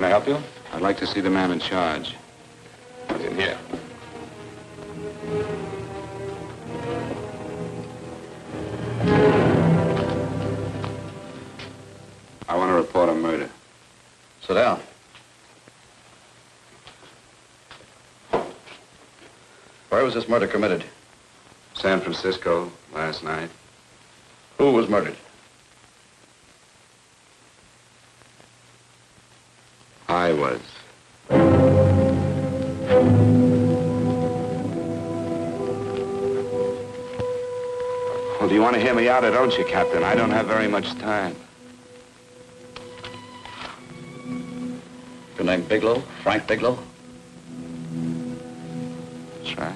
I help you? I'd like to see the man in charge. He's in here. I want to report a murder. Sit down. Where was this murder committed? San Francisco, last night. Who was murdered? I was. Well, do you want to hear me out or don't you, Captain? I don't have very much time. Your name Bigelow? Frank Bigelow? That's right.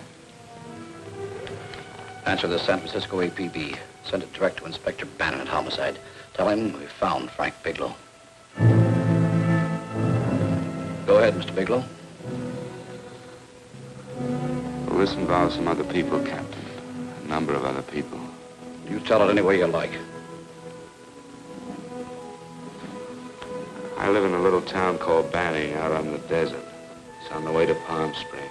Answer the San Francisco APB. Send it direct to Inspector Bannon at Homicide. Tell him we found Frank Bigelow. Go ahead, Mr. Bigelow. Well, this involves some other people, Captain. A number of other people. You tell it any way you like. I live in a little town called Banning out on the desert. It's on the way to Palm Springs.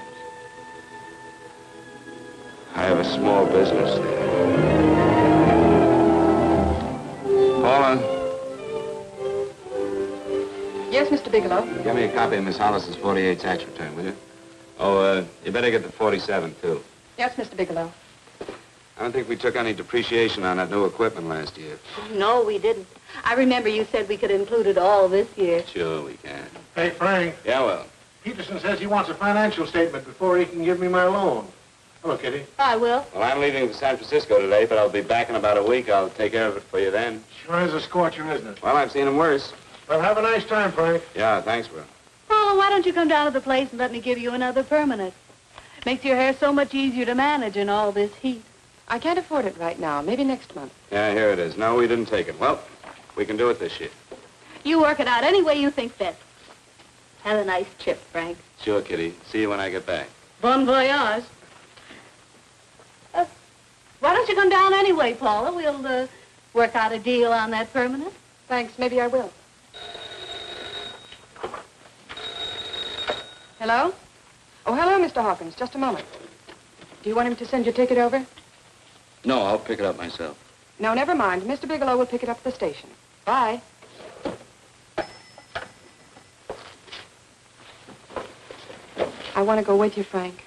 I have a small business there. Paula? Yes, Mr. Bigelow. Give me a copy of Miss Hollis's 48 tax return, will you? Oh, you better get the 47, too. Yes, Mr. Bigelow. I don't think we took any depreciation on that new equipment last year. No, we didn't. I remember you said we could include it all this year. Sure we can. Hey, Frank. Yeah, well. Peterson says he wants a financial statement before he can give me my loan. Hello, Kitty. I will. Well, I'm leaving for San Francisco today, but I'll be back in about a week. I'll take care of it for you then. Sure is a scorcher, isn't it? Well, I've seen him worse. Well, have a nice time, Frank. Yeah, thanks, Will. Paula, why don't you come down to the place and let me give you another permanent? Makes your hair so much easier to manage in all this heat. I can't afford it right now. Maybe next month. Yeah, here it is. No, we didn't take it. Well, we can do it this year. You work it out any way you think best. Have a nice trip, Frank. Sure, Kitty. See you when I get back. Bon voyage. Why don't you come down anyway, Paula? We'll work out a deal on that permanent. Thanks. Maybe I will. Hello? Oh, hello, Mr. Hawkins. Just a moment. Do you want him to send your ticket over? No, I'll pick it up myself. No, never mind. Mr. Bigelow will pick it up at the station. Bye. I want to go with you, Frank.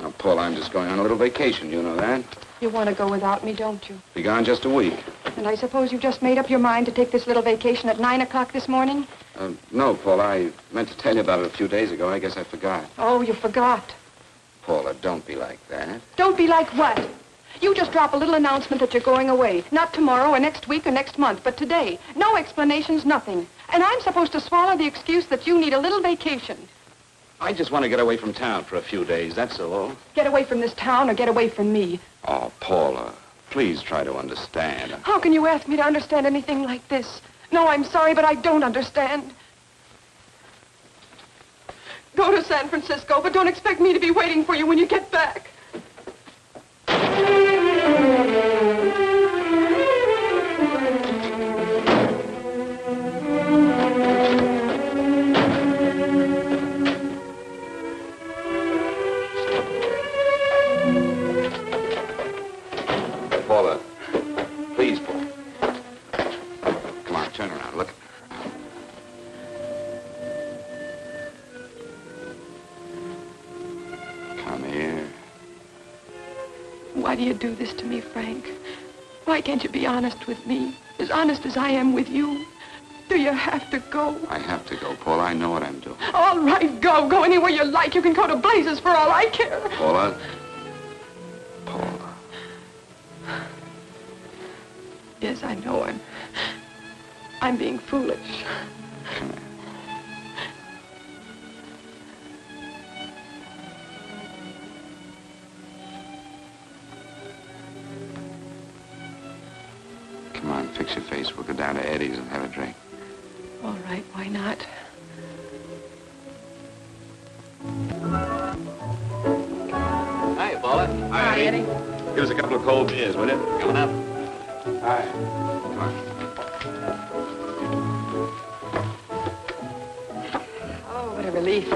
Now, Paul, I'm just going on a little vacation. You know that? You want to go without me, don't you? Be gone just a week. And I suppose you've just made up your mind to take this little vacation at 9 o'clock this morning? No, Paul, I meant to tell you about it a few days ago. I guess I forgot. Oh, you forgot. Paula, don't be like that. Don't be like what? You just drop a little announcement that you're going away. Not tomorrow or next week or next month, but today. No explanations, nothing. And I'm supposed to swallow the excuse that you need a little vacation. I just want to get away from town for a few days, that's all. Get away from this town or get away from me. Oh, Paula, please try to understand. How can you ask me to understand anything like this? No, I'm sorry, but I don't understand. Go to San Francisco, but don't expect me to be waiting for you when you get back. Paula, please, Paula. Come on, turn around, look. Come here. Why do you do this to me, Frank? Why can't you be honest with me? As honest as I am with you? Do you have to go? I have to go, Paula. I know what I'm doing. All right, go. Go anywhere you like. You can go to blazes for all I care. Paula. Paula. Yes, I know. I'm being foolish. Come here. Come on, fix your face. We'll go down to Eddie's and have a drink. All right, why not? Hi, Paula. Hi, Eddie. Give us a couple of cold beers, will you? Coming up. Hi. Come on. relief.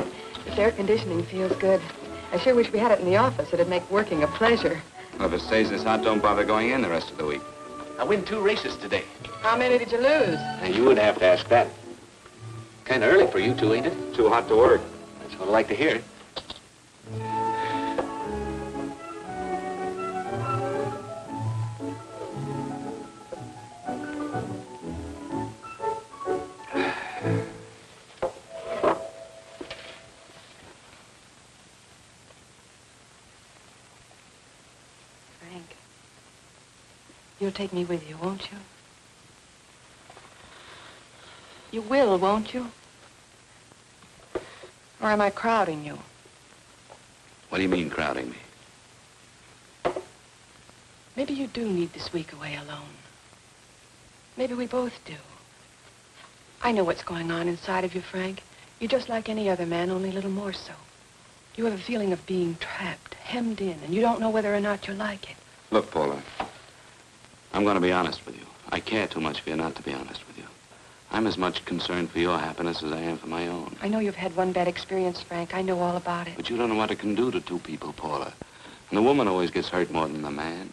This air conditioning feels good. I sure wish we had it in the office. It'd make working a pleasure. Well, if it stays this hot, don't bother going in the rest of the week. I win 2 races today. How many did you lose? Now, you would have to ask that. Kind of early for you two, ain't it? Too hot to work. That's what I like to hear. You'll take me with you, won't you? You will, won't you? Or am I crowding you? What do you mean, crowding me? Maybe you do need this week away alone. Maybe we both do. I know what's going on inside of you, Frank. You're just like any other man, only a little more so. You have a feeling of being trapped, hemmed in, and you don't know whether or not you like it. Look, Paula, I'm going to be honest with you. I care too much for you not to be honest with you. I'm as much concerned for your happiness as I am for my own. I know you've had one bad experience, Frank. I know all about it. But you don't know what it can do to two people, Paula. And the woman always gets hurt more than the man.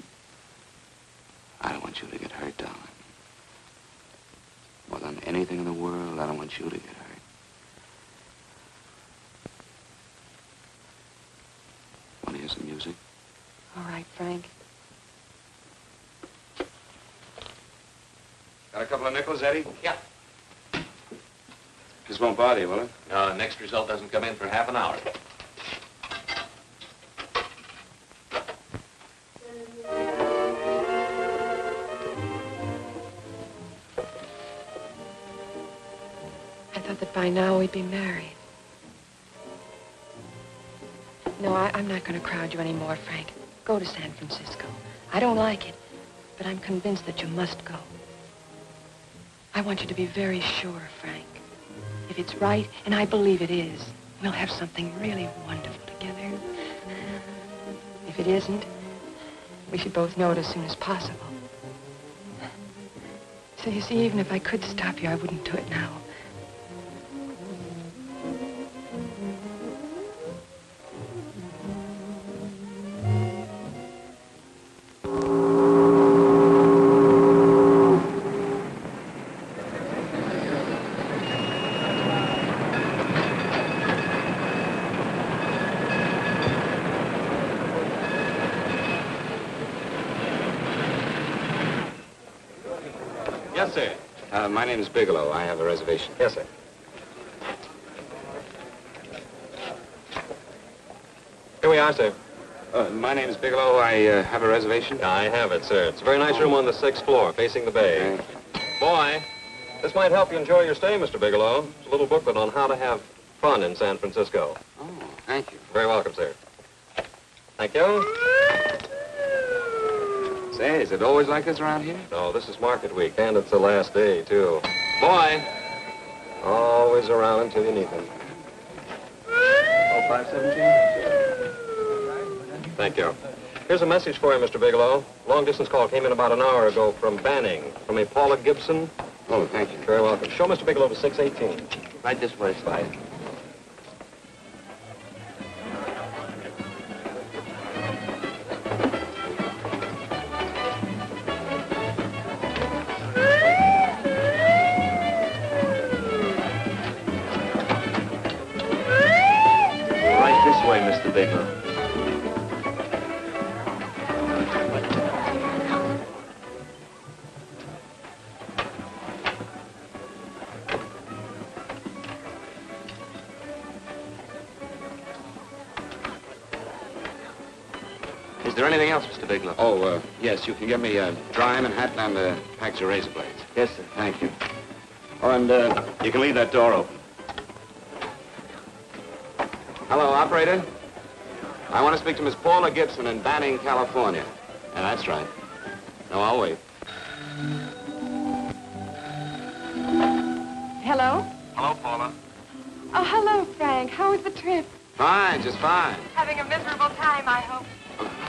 I don't want you to get hurt, darling. More than anything in the world, I don't want you to get hurt. Want to hear some music? All right, Frank. Got a couple of nickels, Eddie? Yeah. This won't bother you, will it? Next result doesn't come in for half an hour. I thought that by now we'd be married. No, I'm not going to crowd you anymore, Frank. Go to San Francisco. I don't like it, but I'm convinced that you must go. I want you to be very sure, Frank. If it's right, and I believe it is, we'll have something really wonderful together. If it isn't, we should both know it as soon as possible. So you see, even if I could stop you, I wouldn't do it now. Yes, sir. My name is Bigelow. I have a reservation. Yes, sir. Here we are, sir. My name is Bigelow. I have a reservation. I have it, sir. It's a very nice room on the 6th floor, facing the bay. Boy, this might help you enjoy your stay, Mr. Bigelow. It's a little booklet on how to have fun in San Francisco. Oh, thank you. Very welcome, sir. Thank you. Say, is it always like this around here? No, this is market week, and it's the last day, too. Boy, always around until you need him. Oh, 517? Thank you. Here's a message for you, Mr. Bigelow. Long-distance call came in about an hour ago from Banning, from a Paula Gibson. Oh, thank you. Very welcome. Show Mr. Bigelow to 618. Right this way, Slide. Right this way, Mr. Bigelow. Is there anything else, Mr. Bigelow? Oh, yes, you can get me a dry Manhattan and a package of razor blades. Yes, sir. Thank you. Oh, and you can leave that door open. Hello, operator. I want to speak to Miss Paula Gibson in Banning, California. Yeah, that's right. No, I'll wait. Hello? Hello, Paula. Oh, hello, Frank. How was the trip? Fine, just fine. Having a miserable time, I hope.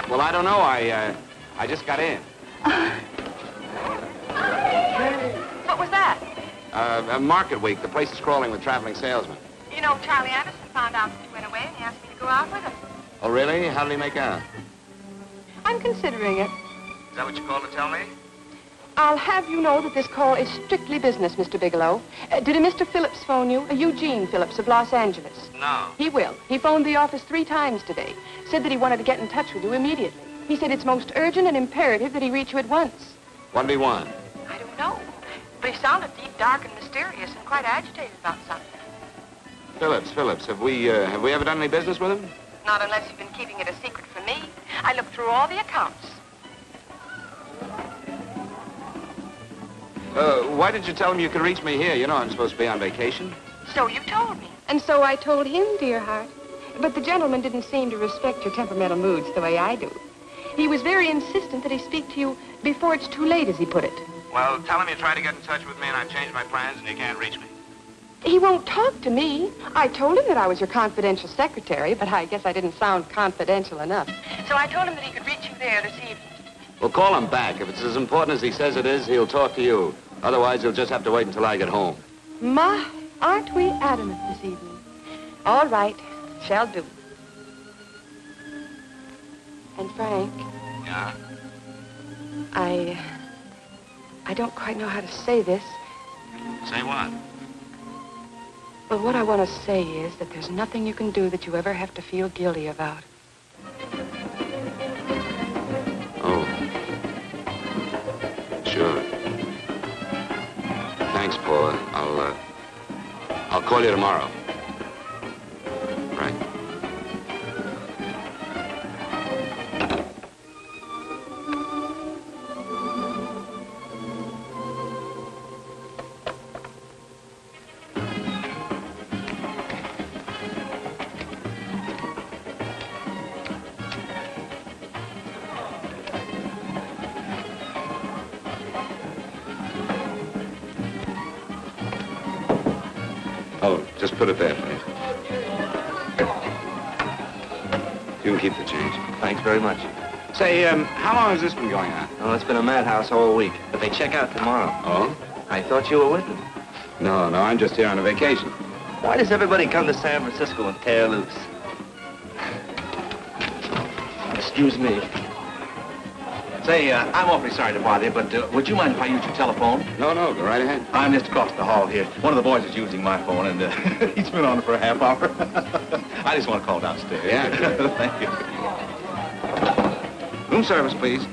Well, I don't know. I just got in. What was that? Market week. The place is crawling with traveling salesmen. You know, Charlie Anderson found out that you went away and he asked me to go out with him. Oh, really? How did he make out? I'm considering it. Is that what you called to tell me? I'll have you know that this call is strictly business, Mr. Bigelow. Did a Mr. Phillips phone you? Eugene Phillips of Los Angeles. No. He will. He phoned the office 3 times today. Said that he wanted to get in touch with you immediately. He said it's most urgent and imperative that he reach you at once. What did he want? I don't know. But he sounded deep, dark, and mysterious and quite agitated about something. Phillips. Have we ever done any business with him? Not unless you've been keeping it a secret from me. I looked through all the accounts. Why didn't you tell him you could reach me here? You know I'm supposed to be on vacation. So you told me. And so I told him, dear heart. But the gentleman didn't seem to respect your temperamental moods the way I do. He was very insistent that he speak to you before it's too late, as he put it. Well, tell him you tried to get in touch with me and I've changed my plans and you can't reach me. He won't talk to me. I told him that I was your confidential secretary, but I guess I didn't sound confidential enough. So I told him that he could reach you there this evening. Well, call him back. If it's as important as he says it is, he'll talk to you. Otherwise, he'll just have to wait until I get home. My, aren't we adamant this evening? All right, shall do. And Frank, Yeah? I don't quite know how to say this. Say what? Well, what I want to say is that there's nothing you can do that you ever have to feel guilty about. Oh. Sure. Thanks, Paula. I'll call you tomorrow. Right. Oh, just put it there, please. You can keep the change. Thanks very much. Say, how long has this been going on? Oh, it's been a madhouse all week, but they check out tomorrow. Oh? I thought you were with them. No, I'm just here on a vacation. Why does everybody come to San Francisco and tear loose? Excuse me. Say, I'm awfully sorry to bother you, but would you mind if I use your telephone? No, go right ahead. I'm just across the hall here. One of the boys is using my phone, and he's been on it for a half hour. I just want to call downstairs. Yeah. Thank you. Room service, please.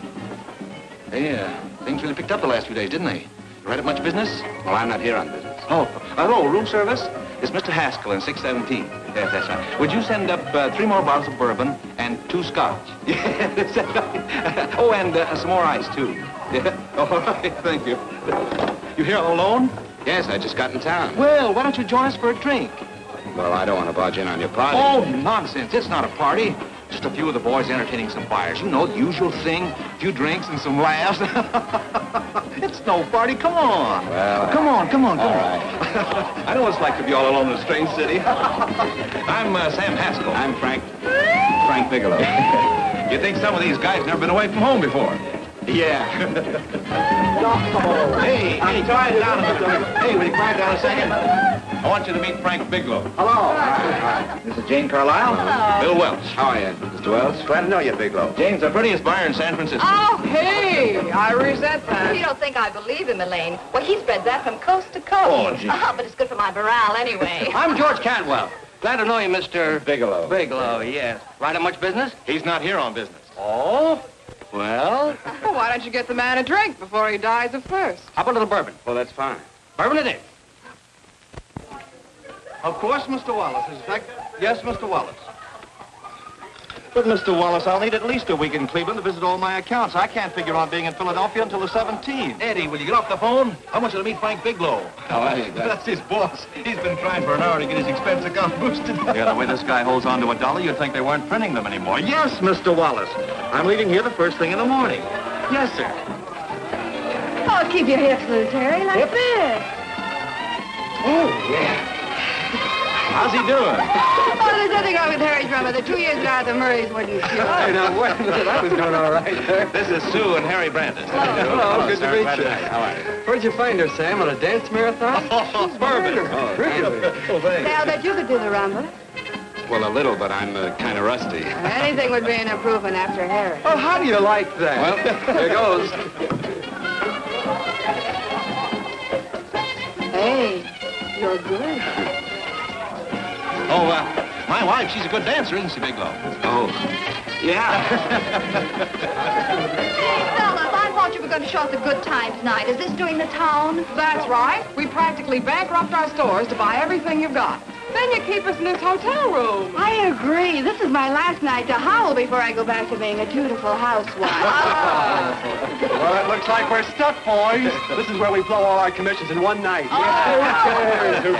Hey, things really picked up the last few days, didn't they? You right at much business? Well, I'm not here on business. Oh, hello, room service? It's Mr. Haskell in 617. Yes, that's right. Would you send up 3 more bottles of bourbon and 2 scotch? Yeah, that's right. Oh, and some more ice, too. Yeah. All right, thank you. You here all alone? Yes, I just got in town. Well, why don't you join us for a drink? Well, I don't want to barge in on your party. Oh, nonsense. It's not a party. Just a few of the boys entertaining some buyers. You know, the usual thing. A few drinks and some laughs. It's no party. Come on. Well, come on. All right. I know what it's like to be all alone in a strange city. I'm Sam Haskell. I'm Frank Bigelow. You think some of these guys never been away from home before? Yeah. Hey, quiet down a minute. Hey, will you quiet down a second? I want you to meet Frank Bigelow. Hello. Hi. This is Jane Carlisle. Hello. Bill Welch. How are you, Mr. Wells? Glad to know you, Bigelow. Jane's the prettiest buyer in San Francisco. Oh, hey, I resent that. You don't think I believe him, Elaine? Well, he spreads that from coast to coast. Oh, gee. But it's good for my morale anyway. I'm George Cantwell. Glad to know you, Mr. Bigelow. Bigelow, yes. Right at much business? He's not here on business. Oh? Well, Well, why don't you get the man a drink before he dies of thirst? how about a little bourbon? Well, that's fine. Bourbon it is. Of course, Mr. Wallace. In fact, yes, Mr. Wallace. But, Mr. Wallace, I'll need at least a week in Cleveland to visit all my accounts. I can't figure on being in Philadelphia until the 17th. Eddie, will you get off the phone? I want you to meet Frank Bigelow. How are you, That's his boss. He's been trying for an hour to get his expense account boosted. Yeah, the way this guy holds on to $1, you'd think they weren't printing them anymore. Yes, Mr. Wallace. I'm leaving here the first thing in the morning. Yes, sir. Oh, keep your hips loose, Harry, like this. Oh, yeah. How's he doing? Oh, there's nothing wrong with Harry's drummer. The 2 years ago, the Murrays wouldn't shoot. Hey, now, wait a minute. I was doing all right there. This is Sue and Harry Brandis. Hello, good to meet you. How are you? Where'd you find her, Sam? On a dance marathon? Bourbon. Really? Oh, thanks. Say, I'll bet you could do the rumba. Well, a little, but I'm kind of rusty. Anything would be an improvement after Harry. Oh, how do you like that? Well, here goes. Hey, you're good. Oh, my wife, she's a good dancer, isn't she, Bigelow? Oh, yeah. Fellas, I thought you were going to show us a good time tonight. Is this doing the town? That's right. We practically bankrupt our stores to buy everything you've got. Then you keep us in this hotel room. I agree. This is my last night to howl before I go back to being a dutiful housewife. Well, it looks like we're stuck, boys. This is where we blow all our commissions in one night.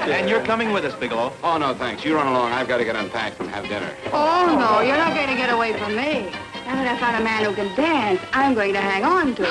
And you're coming with us, Bigelow. Oh, no, thanks. You run along. I've got to get unpacked and have dinner. Oh, no, you're not going to get away from me. Now that I found a man who can dance, I'm going to hang on to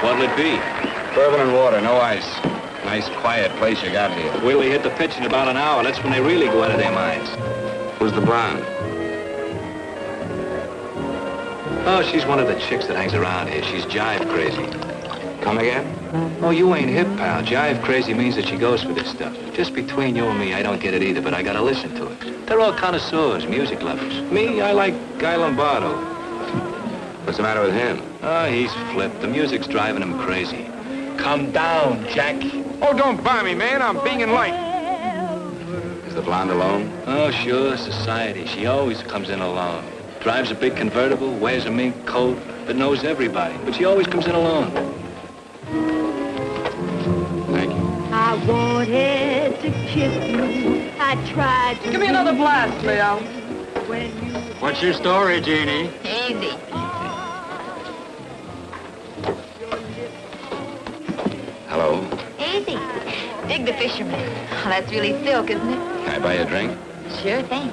What'll it be? Bourbon and water, no ice. Nice, quiet place you got here. Wait till you hit the pitch in about an hour. That's when they really go out of their minds. Who's the blonde? Oh, she's one of the chicks that hangs around here. She's jive crazy. Come again? Oh, you ain't hip, pal. Jive crazy means that she goes for this stuff. Just between you and me, I don't get it either, but I gotta listen to it. They're all connoisseurs, music lovers. Me, I like Guy Lombardo. What's the matter with him? Oh, he's flipped. The music's driving him crazy. Come down, Jack. Oh, don't buy me, man. I'm being in light. Is the blonde alone? Oh, sure, society. She always comes in alone. Drives a big convertible, wears a mink coat, but knows everybody. But she always comes in alone. Thank you. I wanted to kiss you. I tried to... Give me another blast, Leo. When you... What's your story, Jeannie? Easy. Hello. Easy. Dig the fisherman. Oh, that's really silk, isn't it? Can I buy you a drink? Sure thing.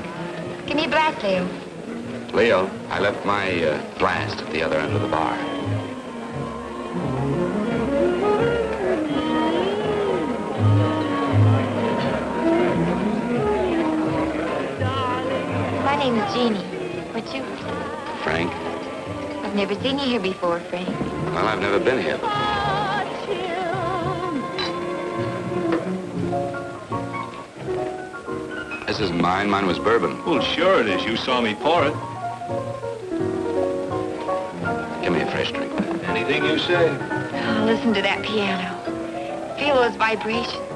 Give me a glass, Leo. Leo, I left my flask at the other end of the bar. My name is Jeannie. What's yours? Frank? I've never seen you here before, Frank. Well, I've never been here. This isn't mine. Mine was bourbon. Well, sure it is. You saw me pour it. Give me a fresh drink. Anything you say. Oh, listen to that piano. Feel those vibrations.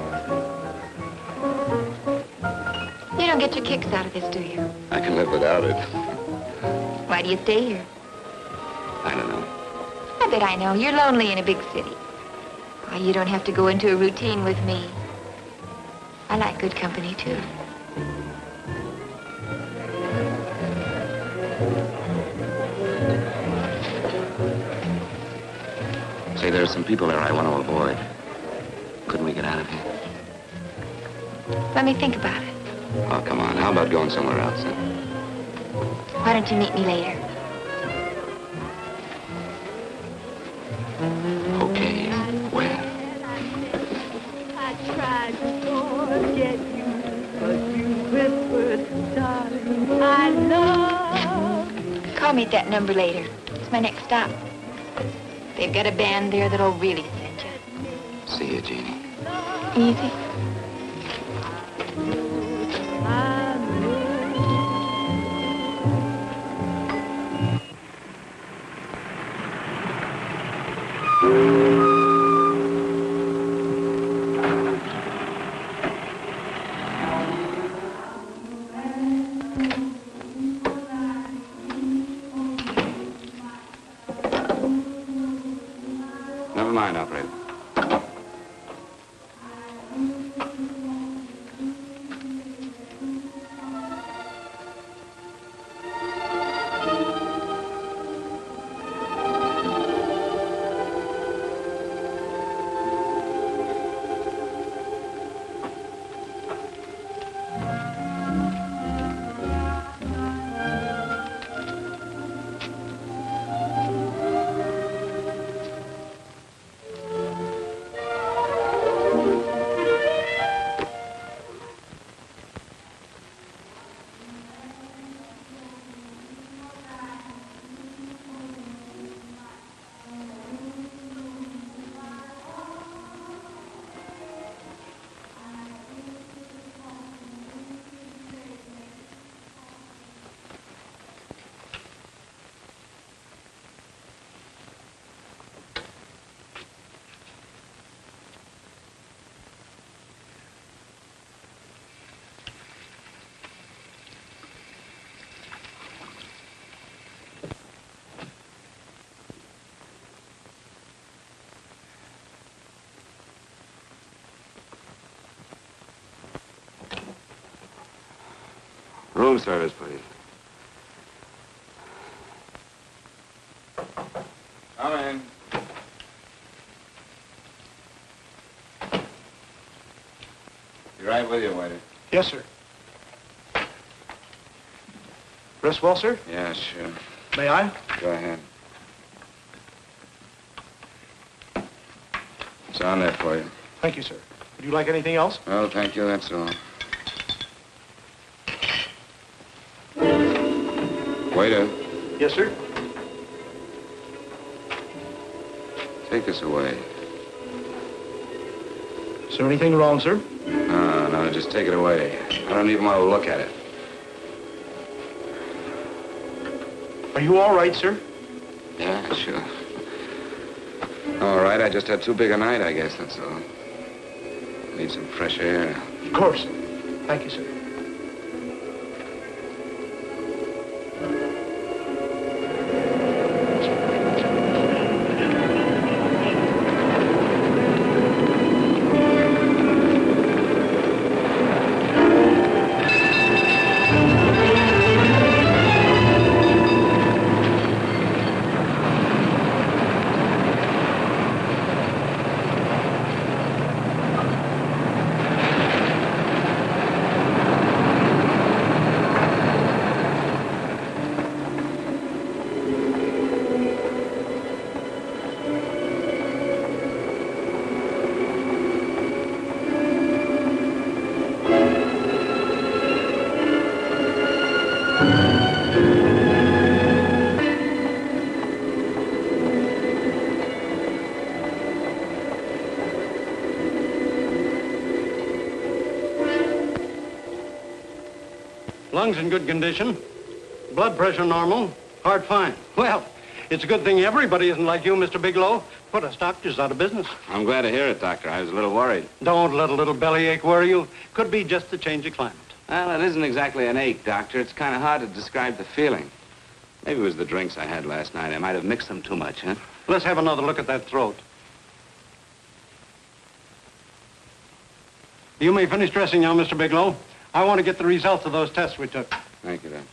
You don't get your kicks out of this, do you? I can live without it. Why do you stay here? I don't know. I bet I know. You're lonely in a big city. Why, you don't have to go into a routine with me. I like good company, too. Say, there are some people there I want to avoid. Couldn't we get out of here? Let me think about it. Oh, come on. How about going somewhere else, then? Why don't you meet me later? Okay. Where? I tried to forget you, but you whispered, darling, I love. Call me at that number later. It's my next stop. They've got a band there that'll really send you. See you, Jeannie. Easy. Never mind, operator. Room service, please. Come in. Be right with you, waiter. Yes, sir. Rest well, sir? Yeah, sure. May I? Go ahead. It's on there for you. Thank you, sir. Would you like anything else? Well, thank you, that's all. Waiter, Yes, sir. take this away. Is there anything wrong, sir? No, just take it away. I don't even want to look at it. Are you all right, sir? Yeah, sure. All right, I just had too big a night, I guess, that's all. Need some fresh air. Of course. Thank you, sir. Lungs in good condition. Blood pressure normal. Heart fine. Well, it's a good thing everybody isn't like you, Mr. Bigelow. Put us doctors out of business. I'm glad to hear it, Doctor. I was a little worried. Don't let a little bellyache worry you. Could be just the change of climate. Well, it isn't exactly an ache, Doctor. It's kind of hard to describe the feeling. Maybe it was the drinks I had last night. I might have mixed them too much, huh? Let's have another look at that throat. You may finish dressing now, Mr. Bigelow. I want to get the results of those tests we took. Thank you, Doctor.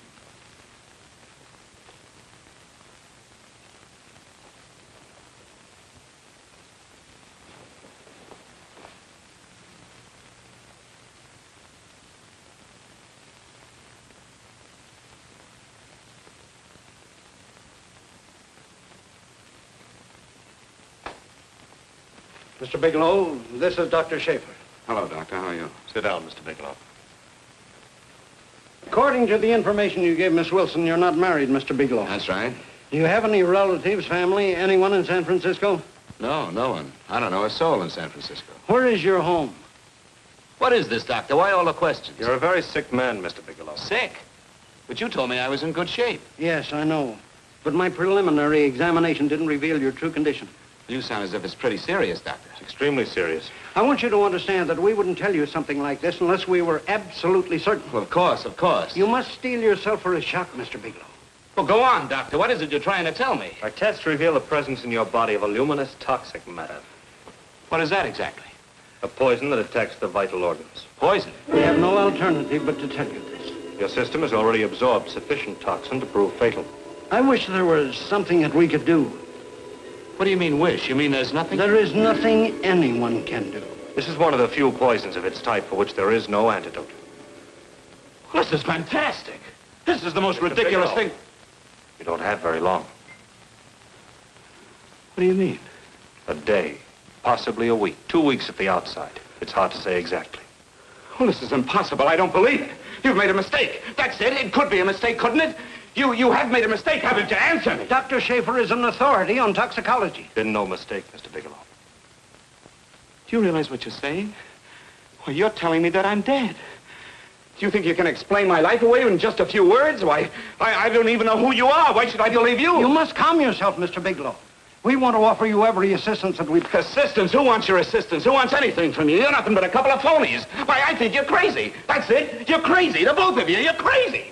Mr. Bigelow, this is Dr. Schaefer. Hello, Doctor. How are you? Sit down, Mr. Bigelow. According to the information you gave Miss Wilson, you're not married, Mr. Bigelow. That's right. Do you have any relatives, family, anyone in San Francisco? No, no one. I don't know a soul in San Francisco. Where is your home? What is this, Doctor? Why all the questions? You're a very sick man, Mr. Bigelow. Sick? But you told me I was in good shape. Yes, I know. But my preliminary examination didn't reveal your true condition. You sound as if it's pretty serious, Doctor. It's extremely serious. I want you to understand that we wouldn't tell you something like this unless we were absolutely certain. Well, of course, of course. You must steel yourself for a shock, Mr. Bigelow. Well, go on, Doctor. What is it you're trying to tell me? Our tests reveal the presence in your body of a luminous toxic matter. What is that exactly? A poison that attacks the vital organs. Poison? We have no alternative but to tell you this. Your system has already absorbed sufficient toxin to prove fatal. I wish there was something that we could do. What do you mean, wish? You mean there's nothing? There is nothing anyone can do. This is one of the few poisons of its type for which there is no antidote. Well, this is fantastic. This is the most ridiculous thing. You don't have very long. What do you mean? A day, possibly a week, 2 weeks at the outside. It's hard to say exactly. Well, this is impossible. I don't believe it. You've made a mistake. That's it. It could be a mistake, couldn't it? You have made a mistake, haven't you? Answer me. Dr. Schaefer is an authority on toxicology. Been no mistake, Mr. Bigelow. Do you realize what you're saying? Well, you're telling me that I'm dead. Do you think you can explain my life away in just a few words? Why, I don't even know who you are. Why should I believe you? You must calm yourself, Mr. Bigelow. We want to offer you every assistance that we've... Assistance? Who wants your assistance? Who wants anything from you? You're nothing but a couple of phonies. Why, I think you're crazy. That's it. You're crazy. The both of you. You're crazy.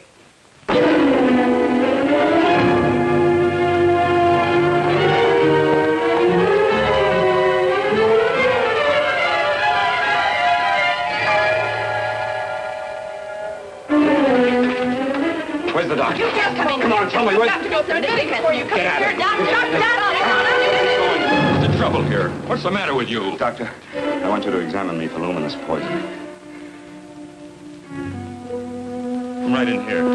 Where's the doctor? You just come in. Come on, tell me. Where's... Doctor, go through the minute before you come Get out of here. here. Doctor. What's the trouble here? What's the matter with you? Doctor, I want you to examine me for luminous poison. Come right in here.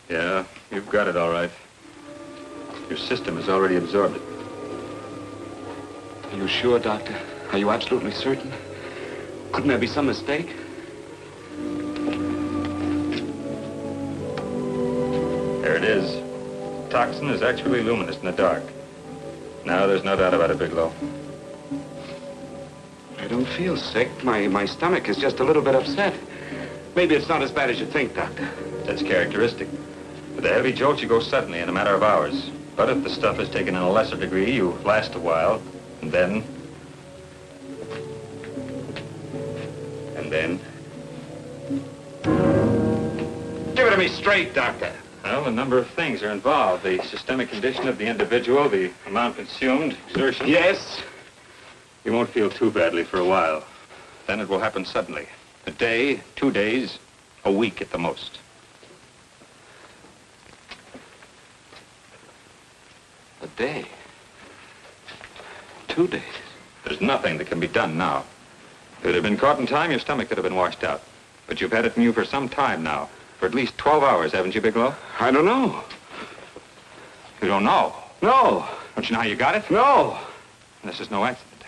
Yeah, you've got it all right. Your system has already absorbed it. Are you sure, Doctor? Are you absolutely certain? Couldn't there be some mistake? There it is. Toxin is actually luminous in the dark. Now there's no doubt about it, Bigelow. I don't feel sick. My stomach is just a little bit upset. Maybe it's not as bad as you think, Doctor. That's characteristic. With a heavy jolt, you go suddenly in a matter of hours. But if the stuff is taken in a lesser degree, you last a while, and then... Give it to me straight, Doctor. Well, a number of things are involved. The systemic condition of the individual, the amount consumed, exertion. Yes? You won't feel too badly for a while. Then it will happen suddenly. A day, 2 days, a week at the most. A day? 2 days? There's nothing that can be done now. If it had been caught in time, your stomach could have been washed out. But you've had it in you for some time now. For at least 12 hours, haven't you, Bigelow? I don't know. You don't know? No. Don't you know how you got it? No. This is no accident.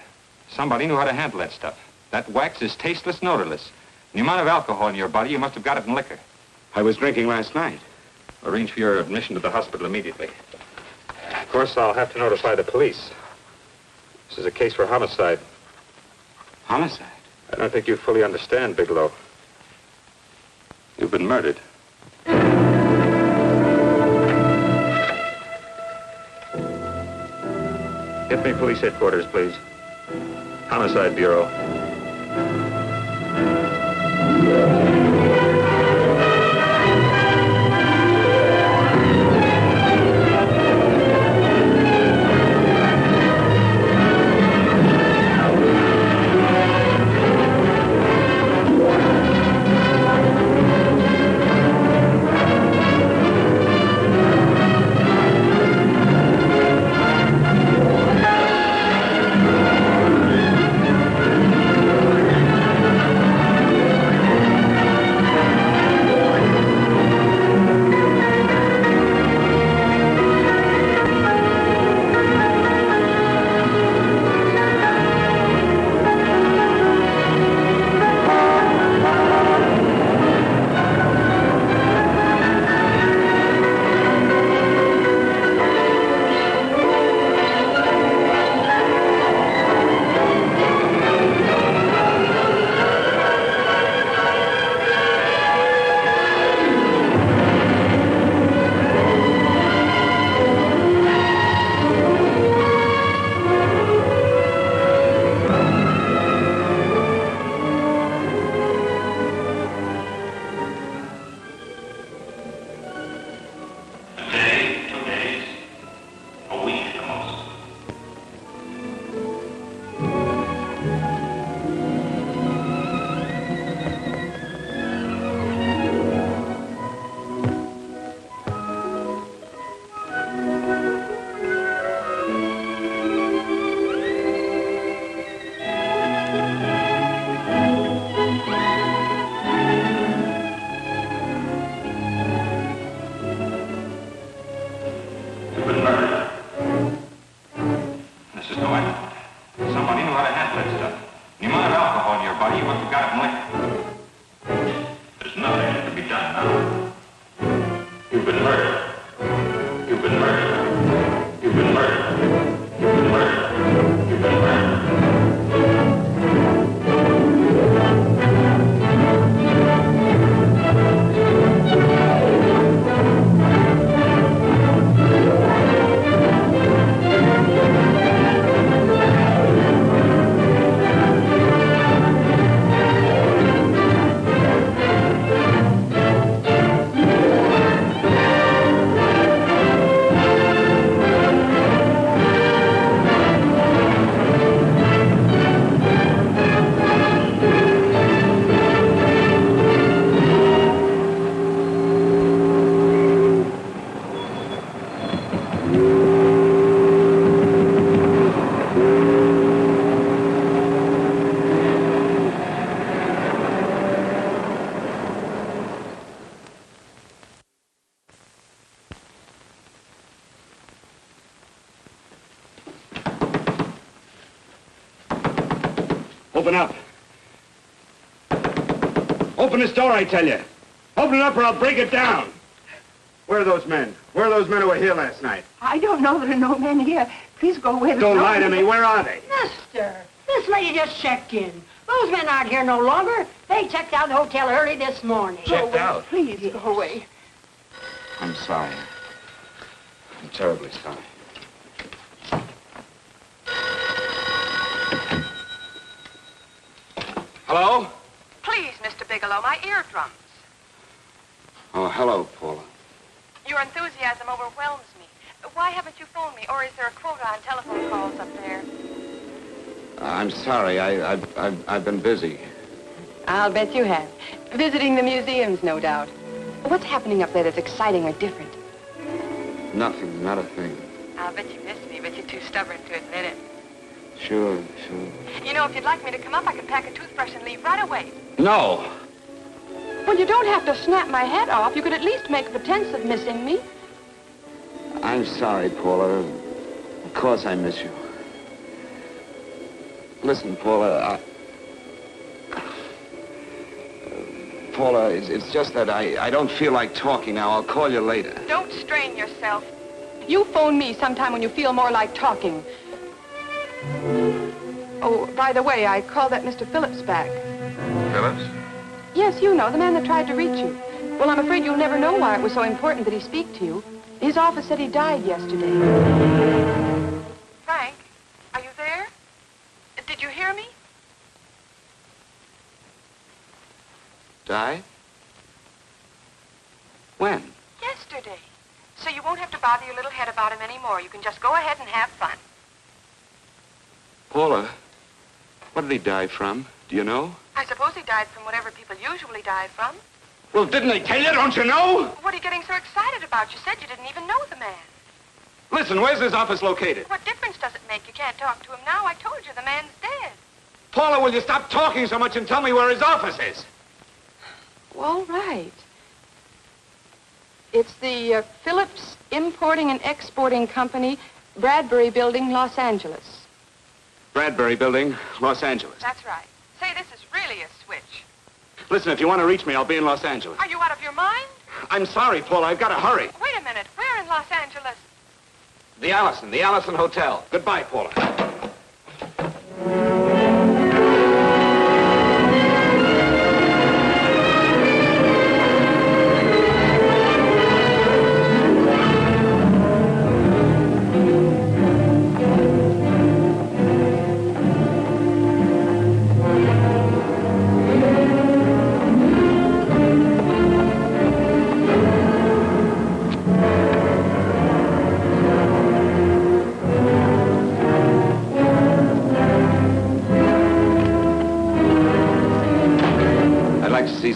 Somebody knew how to handle that stuff. That wax is tasteless and odorless. The amount of alcohol in your body, you must have got it in liquor. I was drinking last night. Arrange for your admission to the hospital immediately. Of course, I'll have to notify the police. This is a case for homicide. Homicide? I don't think you fully understand, Bigelow. You've been murdered. Get me police headquarters, please. Homicide Bureau. Open up. Open this door, I tell you. Open it up or I'll break it down. Where are those men? Where are those men who were here last night? I don't know. There are no men here. Please go away. Don't lie to me. Where are they? Mister, this lady just checked in. Those men aren't here no longer. They checked out the hotel early this morning. Checked out? Please go away. I'm sorry. I'm terribly sorry. Hello? Please, Mr. Bigelow, my eardrums. Oh, hello, Paula. Your enthusiasm overwhelms me. Why haven't you phoned me, or is there a quota on telephone calls up there? I'm sorry. I've been busy. I'll bet you have. Visiting the museums, no doubt. What's happening up there that's exciting or different? Nothing, not a thing. I'll bet you miss me, but you're too stubborn to admit it. Sure. You know, if you'd like me to come up, I could pack a toothbrush and leave right away. No. Well, you don't have to snap my head off. You could at least make a pretense of missing me. I'm sorry, Paula. Of course I miss you. Listen, Paula, Paula, it's just that I don't feel like talking now. I'll call you later. Don't strain yourself. You phone me sometime when you feel more like talking. Oh, by the way, I called that Mr. Phillips back. Phillips? Yes, you know, the man that tried to reach you. Well, I'm afraid you'll never know why it was so important that he speak to you. His office said he died yesterday. Frank, are you there? Did you hear me? Die? When? Yesterday. So you won't have to bother your little head about him anymore. You can just go ahead and have fun. Paula, what did he die from? Do you know? I suppose he died from whatever people usually die from. Well, didn't they tell you? Don't you know? What are you getting so excited about? You said you didn't even know the man. Listen, where's his office located? What difference does it make? You can't talk to him now. I told you the man's dead. Paula, will you stop talking so much and tell me where his office is? All right. It's the Phillips Importing and Exporting Company, Bradbury Building, Los Angeles. Bradbury Building, Los Angeles. That's right. Say, this is really a switch. Listen, if you want to reach me, I'll be in Los Angeles. Are you out of your mind? I'm sorry, Paula. I've got to hurry. Wait a minute. Where in Los Angeles? The Allison Hotel. Goodbye, Paula.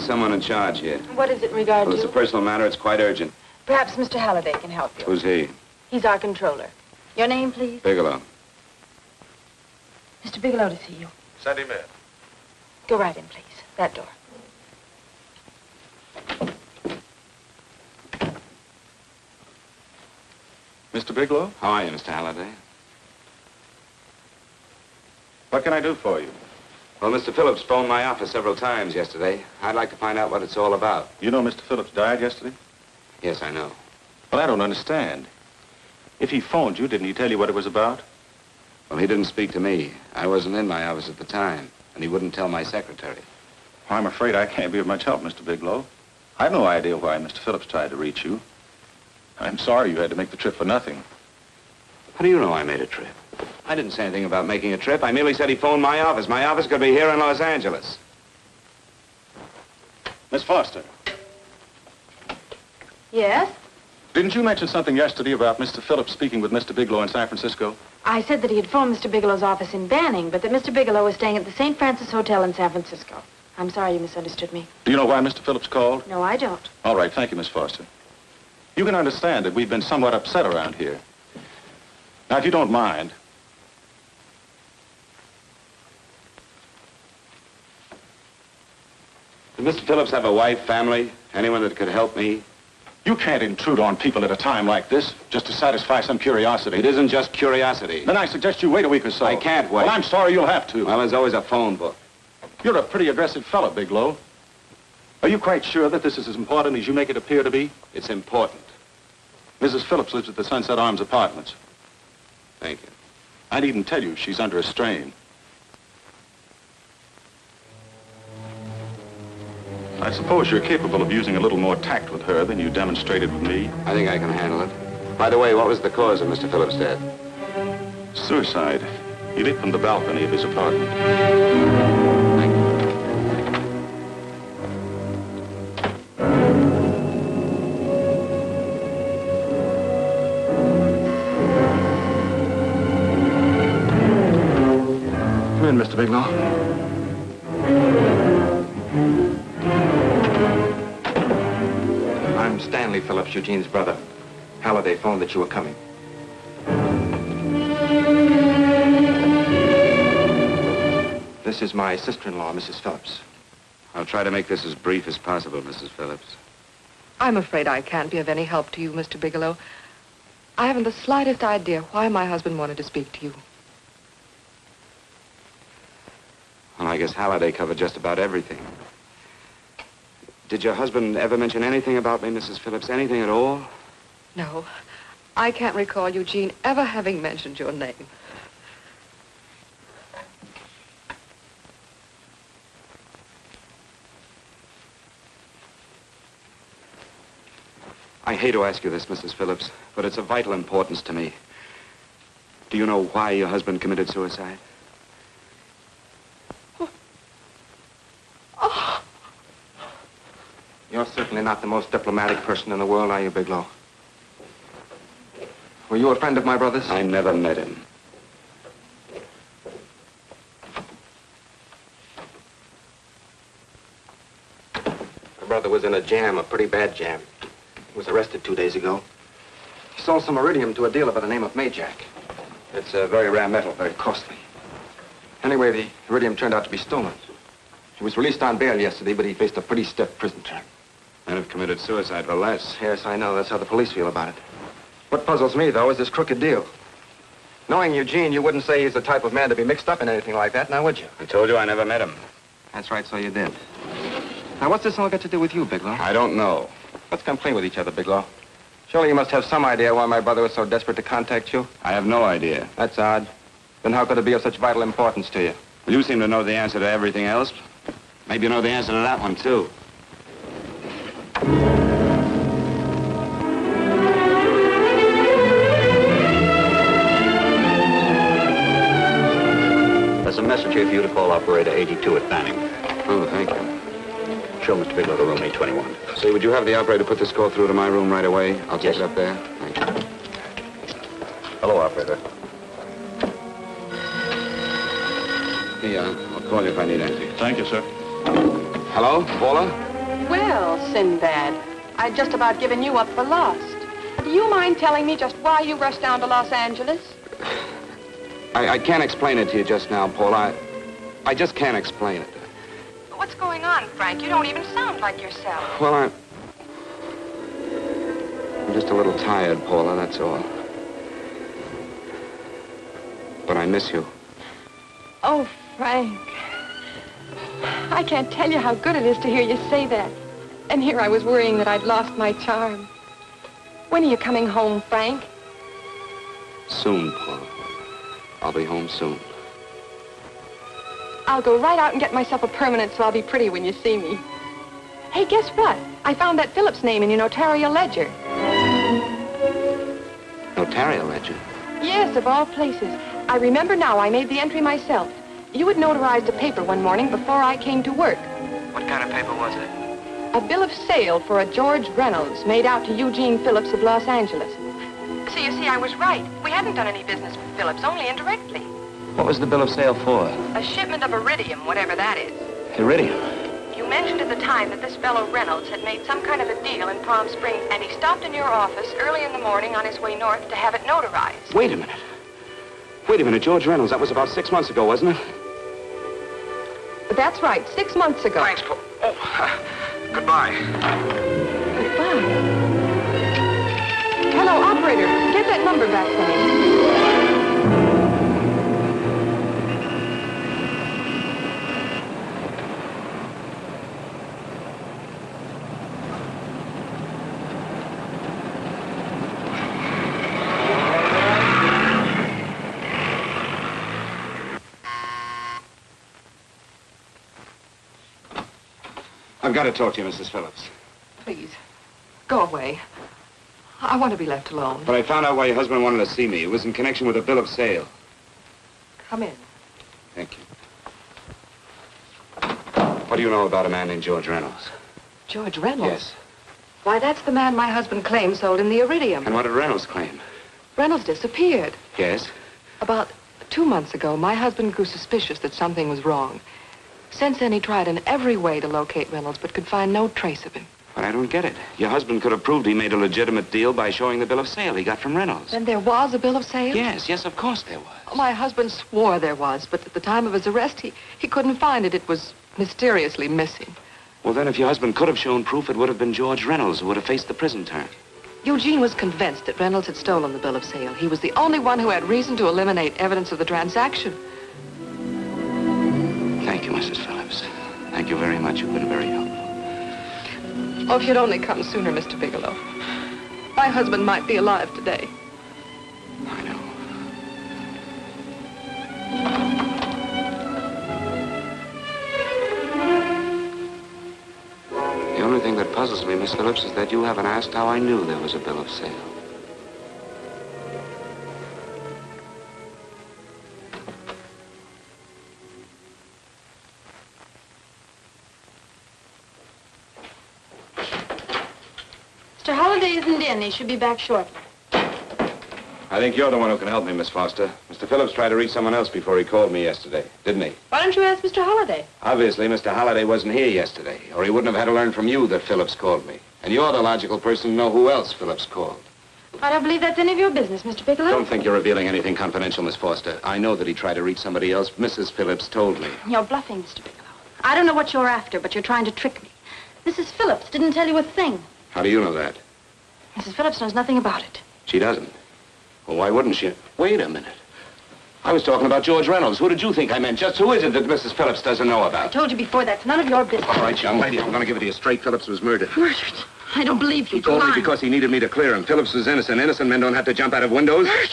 Someone in charge here. What is it regard Well, it's a personal matter. It's quite urgent. Perhaps Mr. Halliday can help you. Who's he? He's our controller. Your name, please? Bigelow. Mr. Bigelow to see you. Send him in. Go right in, please. That door. Mr. Bigelow? How are you, Mr. Halliday? What can I do for you? Well, Mr. Phillips phoned my office several times yesterday. I'd like to find out what it's all about. You know Mr. Phillips died yesterday? Yes, I know. Well, I don't understand. If he phoned you, didn't he tell you what it was about? Well, he didn't speak to me. I wasn't in my office at the time, and he wouldn't tell my secretary. Well, I'm afraid I can't be of much help, Mr. Bigelow. I've no idea why Mr. Phillips tried to reach you. I'm sorry you had to make the trip for nothing. How do you know I made a trip? I didn't say anything about making a trip. I merely said he phoned my office. My office could be here in Los Angeles. Miss Foster, Yes? didn't you mention something yesterday about Mr. Phillips speaking with Mr. Bigelow in San Francisco? I said that he had phoned Mr. Bigelow's office in Banning, but that Mr. Bigelow was staying at the St. Francis Hotel in San Francisco. I'm sorry you misunderstood me. Do you know why Mr. Phillips called? No, I don't. All right, thank you, Miss Foster. You can understand that we've been somewhat upset around here. Now, if you don't mind, Does Mr. Phillips have a wife, family, anyone that could help me? you can't intrude on people at a time like this just to satisfy some curiosity. It isn't just curiosity. Then I suggest you wait a week or so. I can't wait. Well, I'm sorry you'll have to. Well, there's always a phone book. You're a pretty aggressive fellow, Bigelow. Are you quite sure that this is as important as you make it appear to be? It's important. Mrs. Phillips lives at the Sunset Arms Apartments. Thank you. I needn't tell you she's under a strain. I suppose you're capable of using a little more tact with her than you demonstrated with me. I think I can handle it. By the way, what was the cause of Mr. Phillips' death? Suicide. He leaped from the balcony of his apartment. Come in, Mr. Bigelow. I'm Stanley Phillips, Eugene's brother. Halliday phoned that you were coming. This is my sister-in-law, Mrs. Phillips. I'll try to make this as brief as possible, Mrs. Phillips. I'm afraid I can't be of any help to you, Mr. Bigelow. I haven't the slightest idea why my husband wanted to speak to you. I guess Halliday covered just about everything. Did your husband ever mention anything about me, Mrs. Phillips? Anything at all? No. I can't recall Eugene ever having mentioned your name. I hate to ask you this, Mrs. Phillips, but it's of vital importance to me. Do you know why your husband committed suicide? Oh. You're certainly not the most diplomatic person in the world, are you, Bigelow? Were you a friend of my brother's? I never met him. My brother was in a jam, a pretty bad jam. He was arrested 2 days ago. He sold some iridium to a dealer by the name of Majak. It's a very rare metal, very costly. Anyway, the iridium turned out to be stolen. He was released on bail yesterday, but he faced a pretty stiff prison term. Men have committed suicide for less. Yes, I know. That's how the police feel about it. What puzzles me, though, is this crooked deal. Knowing Eugene, you wouldn't say he's the type of man to be mixed up in anything like that, now would you? I told you I never met him. That's right, so you did. Now, what's this all got to do with you, Bigelow? I don't know. Let's come clean with each other, Bigelow. Surely you must have some idea why my brother was so desperate to contact you. I have no idea. That's odd. Then how could it be of such vital importance to you? Well, you seem to know the answer to everything else. Maybe you know the answer to that one, too. There's a message here for you to call operator 82 at Banning. Oh, thank you. Show Mr. Bigelow to room 821. Say, would you have the operator put this call through to my room right away? I'll take it up there. Thank you. Hello, operator. Here you are. I'll call you if I need anything. Thank you, sir. Hello, Paula? Well, Sinbad, I'd just about given you up for lost. Do you mind telling me just why you rushed down to Los Angeles? I can't explain it to you just now, Paula. I just can't explain it. What's going on, Frank? You don't even sound like yourself. Well, I'm just a little tired, Paula, that's all. But I miss you. Oh, Frank. I can't tell you how good it is to hear you say that. And here I was worrying that I'd lost my charm. When are you coming home, Frank? Soon, Paula. I'll be home soon. I'll go right out and get myself a permanent so I'll be pretty when you see me. Hey, guess what? I found that Phillips name in your notarial ledger. Notarial ledger? Yes, of all places. I remember now I made the entry myself. You had notarized a paper one morning before I came to work. What kind of paper was it? A bill of sale for a George Reynolds made out to Eugene Phillips of Los Angeles. So you see, I was right. We hadn't done any business with Phillips, only indirectly. What was the bill of sale for? A shipment of iridium, whatever that is. Iridium? You mentioned at the time that this fellow Reynolds had made some kind of a deal in Palm Springs, and he stopped in your office early in the morning on his way north to have it notarized. Wait a minute. Wait a minute, George Reynolds. That was about 6 months ago, wasn't it? That's right, 6 months ago. Thanks, Paul. Oh, goodbye. Goodbye. Hello, operator. Get that number back for me. I've got to talk to you, Mrs. Phillips. Please, go away. I want to be left alone. But I found out why your husband wanted to see me. It was in connection with a bill of sale. Come in. Thank you. What do you know about a man named George Reynolds? George Reynolds? Yes. Why, that's the man my husband claimed sold him the iridium. And what did Reynolds claim? Reynolds disappeared. Yes? About 2 months ago, my husband grew suspicious that something was wrong. Since then, he tried in every way to locate Reynolds, but could find no trace of him. But I don't get it. Your husband could have proved he made a legitimate deal by showing the bill of sale he got from Reynolds. Then there was a bill of sale? Yes, of course there was. My husband swore there was, but at the time of his arrest, he couldn't find it. It was mysteriously missing. Well, then, if your husband could have shown proof, it would have been George Reynolds who would have faced the prison term. Eugene was convinced that Reynolds had stolen the bill of sale. He was the only one who had reason to eliminate evidence of the transaction. Thank you, Mrs. Thank you very much. You've been very helpful. Oh, if you'd only come sooner, Mr. Bigelow. My husband might be alive today. I know. The only thing that puzzles me, Miss Phillips, is that you haven't asked how I knew there was a bill of sale. Mr. Holliday isn't in. He should be back shortly. I think you're the one who can help me, Miss Foster. Mr. Phillips tried to reach someone else before he called me yesterday, didn't he? Why don't you ask Mr. Holliday? Obviously, Mr. Holliday wasn't here yesterday, or he wouldn't have had to learn from you that Phillips called me. And you're the logical person to know who else Phillips called. I don't believe that's any of your business, Mr. Bigelow. Don't think you're revealing anything confidential, Miss Foster. I know that he tried to reach somebody else. Mrs. Phillips told me. You're bluffing, Mr. Bigelow. I don't know what you're after, but you're trying to trick me. Mrs. Phillips didn't tell you a thing. How do you know that? Mrs. Phillips knows nothing about it. She doesn't. Well, why wouldn't she? Wait a minute. I was talking about George Reynolds. Who did you think I meant? Just who is it that Mrs. Phillips doesn't know I about? told you before, that's none of your business. All right, young lady, I'm going to give it to you straight. Phillips was murdered. Murdered? I don't believe you. He told me because he needed me to clear him. Phillips was innocent. Innocent men don't have to jump out of windows. Murdered?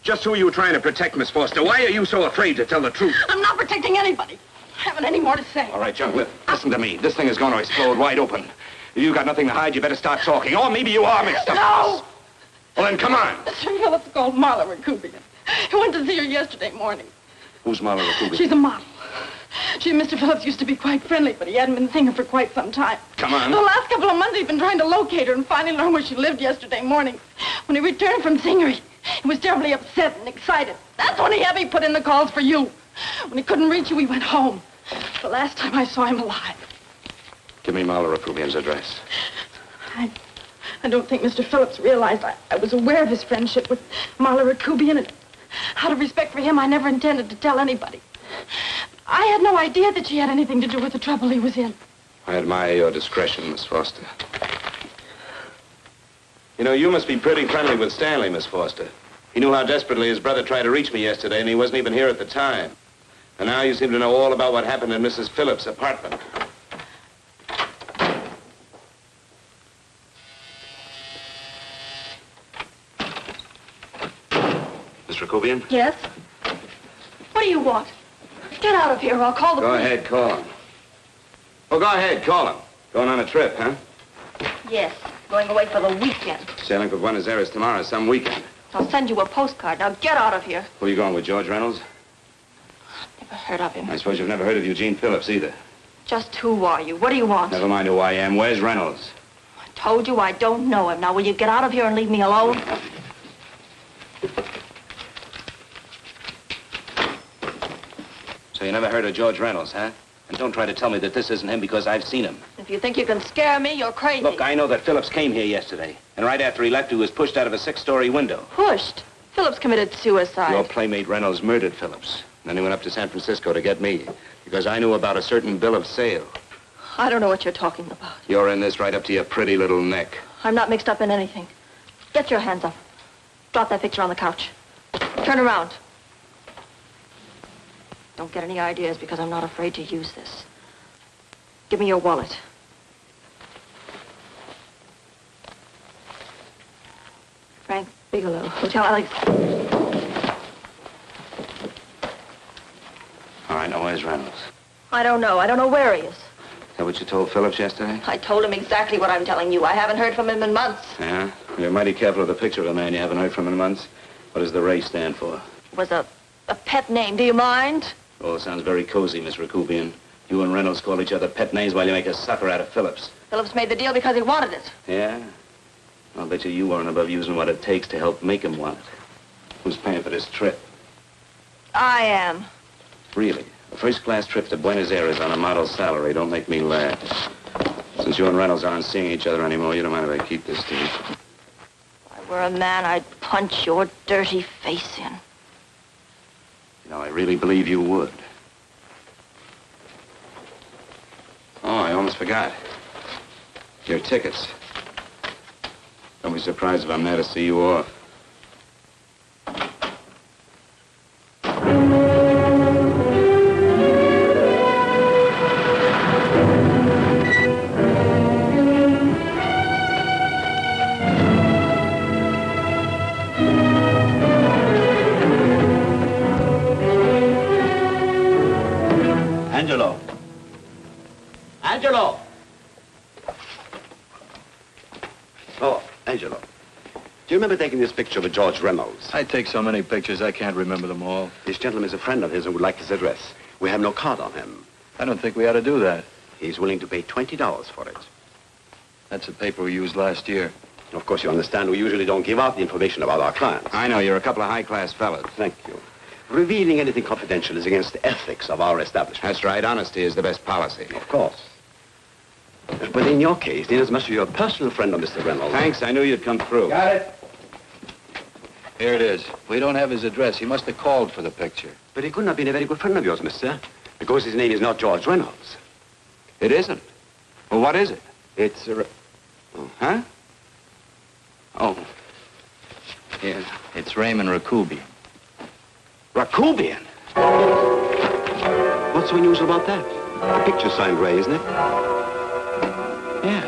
Just who are you trying to protect, Miss Foster? Why are you so afraid to tell the truth? I'm not protecting anybody. I haven't any more to say. All right, young lady, listen to me. This thing is going to explode wide open. If you've got nothing to hide, you better start talking. Or maybe you are mixed up. No! Well, then, come on. Mr. Phillips called Marla Rakubian. He went to see her yesterday morning. Who's Marla Rakubian? She's a model. She and Mr. Phillips used to be quite friendly, but he hadn't been seeing her for quite some time. Come on. The last couple of months, he'd been trying to locate her and finally learned where she lived yesterday morning. When he returned from seeing her, he was terribly upset and excited. That's when he put in the calls for you. When he couldn't reach you, he went home. The last time I saw him alive. Give me Marla Rakubian's address. I don't think Mr. Phillips realized I was aware of his friendship with Marla Rakubian, and out of respect for him, I never intended to tell anybody. I had no idea that she had anything to do with the trouble he was in. I admire your discretion, Miss Foster. You know, you must be pretty friendly with Stanley, Miss Foster. He knew how desperately his brother tried to reach me yesterday, and he wasn't even here at the time. And now you seem to know all about what happened in Mrs. Phillips' apartment. Miss Rakubian? Yes? What do you want? Get out of here or I'll call the Go police. ahead, call him. Oh, go ahead, call him. Going on a trip, huh? Yes, going away for the weekend. Sailing for Buenos Aires tomorrow, some weekend. I'll send you a postcard. Now get out of here. Who are you going with, George Reynolds? Never heard of him. I suppose you've never heard of Eugene Phillips either. Just who are you? What do you want? Never mind who I am. Where's Reynolds? I told you I don't know him. Now will you get out of here and leave me alone? So you never heard of George Reynolds, huh? And don't try to tell me that this isn't him because I've seen him. If you think you can scare me, you're crazy. Look, I know that Phillips came here yesterday. And right after he left, he was pushed out of a 6-story window. Pushed? Phillips committed suicide. Your playmate Reynolds murdered Phillips. Then he went up to San Francisco to get me. Because I knew about a certain bill of sale. I don't know what you're talking about. You're in this right up to your pretty little neck. I'm not mixed up in anything. Get your hands up. Drop that picture on the couch. Turn around. Don't get any ideas because I'm not afraid to use this. Give me your wallet. Frank Bigelow, Hotel Alex. All right, now where's Reynolds? I don't know. I don't know where he is. Is that what you told Phillips yesterday? I told him exactly what I'm telling you. I haven't heard from him in months. Yeah? You're mighty careful of the picture of a man you haven't heard from in months. What does the Ray stand for? It was a pet name. Do you mind? Oh, it sounds very cozy, Miss Rakubian. You and Reynolds call each other pet names while you make a sucker out of Phillips. Phillips made the deal because he wanted it. Yeah? I'll bet you weren't above using what it takes to help make him want it. Who's paying for this trip? I am. Really? A first-class trip to Buenos Aires on a model salary. Don't make me laugh. Since you and Reynolds aren't seeing each other anymore, you don't mind if I keep this to you? If I were a man, I'd punch your dirty face in. You know, I really believe you would. Oh, I almost forgot. Your tickets. Don't be surprised if I'm there to see you off. Angelo. Angelo! Oh, Angelo. Do you remember taking this picture of George Reynolds? I take so many pictures, I can't remember them all. This gentleman is a friend of his and would like his address. We have no card on him. I don't think we ought to do that. He's willing to pay $20 for it. That's the paper we used last year. Of course, you understand we usually don't give out the information about our clients. I know, you're a couple of high-class fellas. Thank you. Revealing anything confidential is against the ethics of our establishment. That's right. Honesty is the best policy. Of course. But in your case, inasmuch as you're a personal friend of Mr. Reynolds... Thanks. I knew you'd come through. Got it. Here it is. We don't have his address. He must have called for the picture. But he couldn't have been a very good friend of yours, mister. Because his name is not George Reynolds. It isn't? Well, what is it? It's a... Oh, huh? Oh. Yeah. It's Raymond Rakubian. Rakubian? What's so unusual about that? The picture's signed Ray, isn't it? Yeah.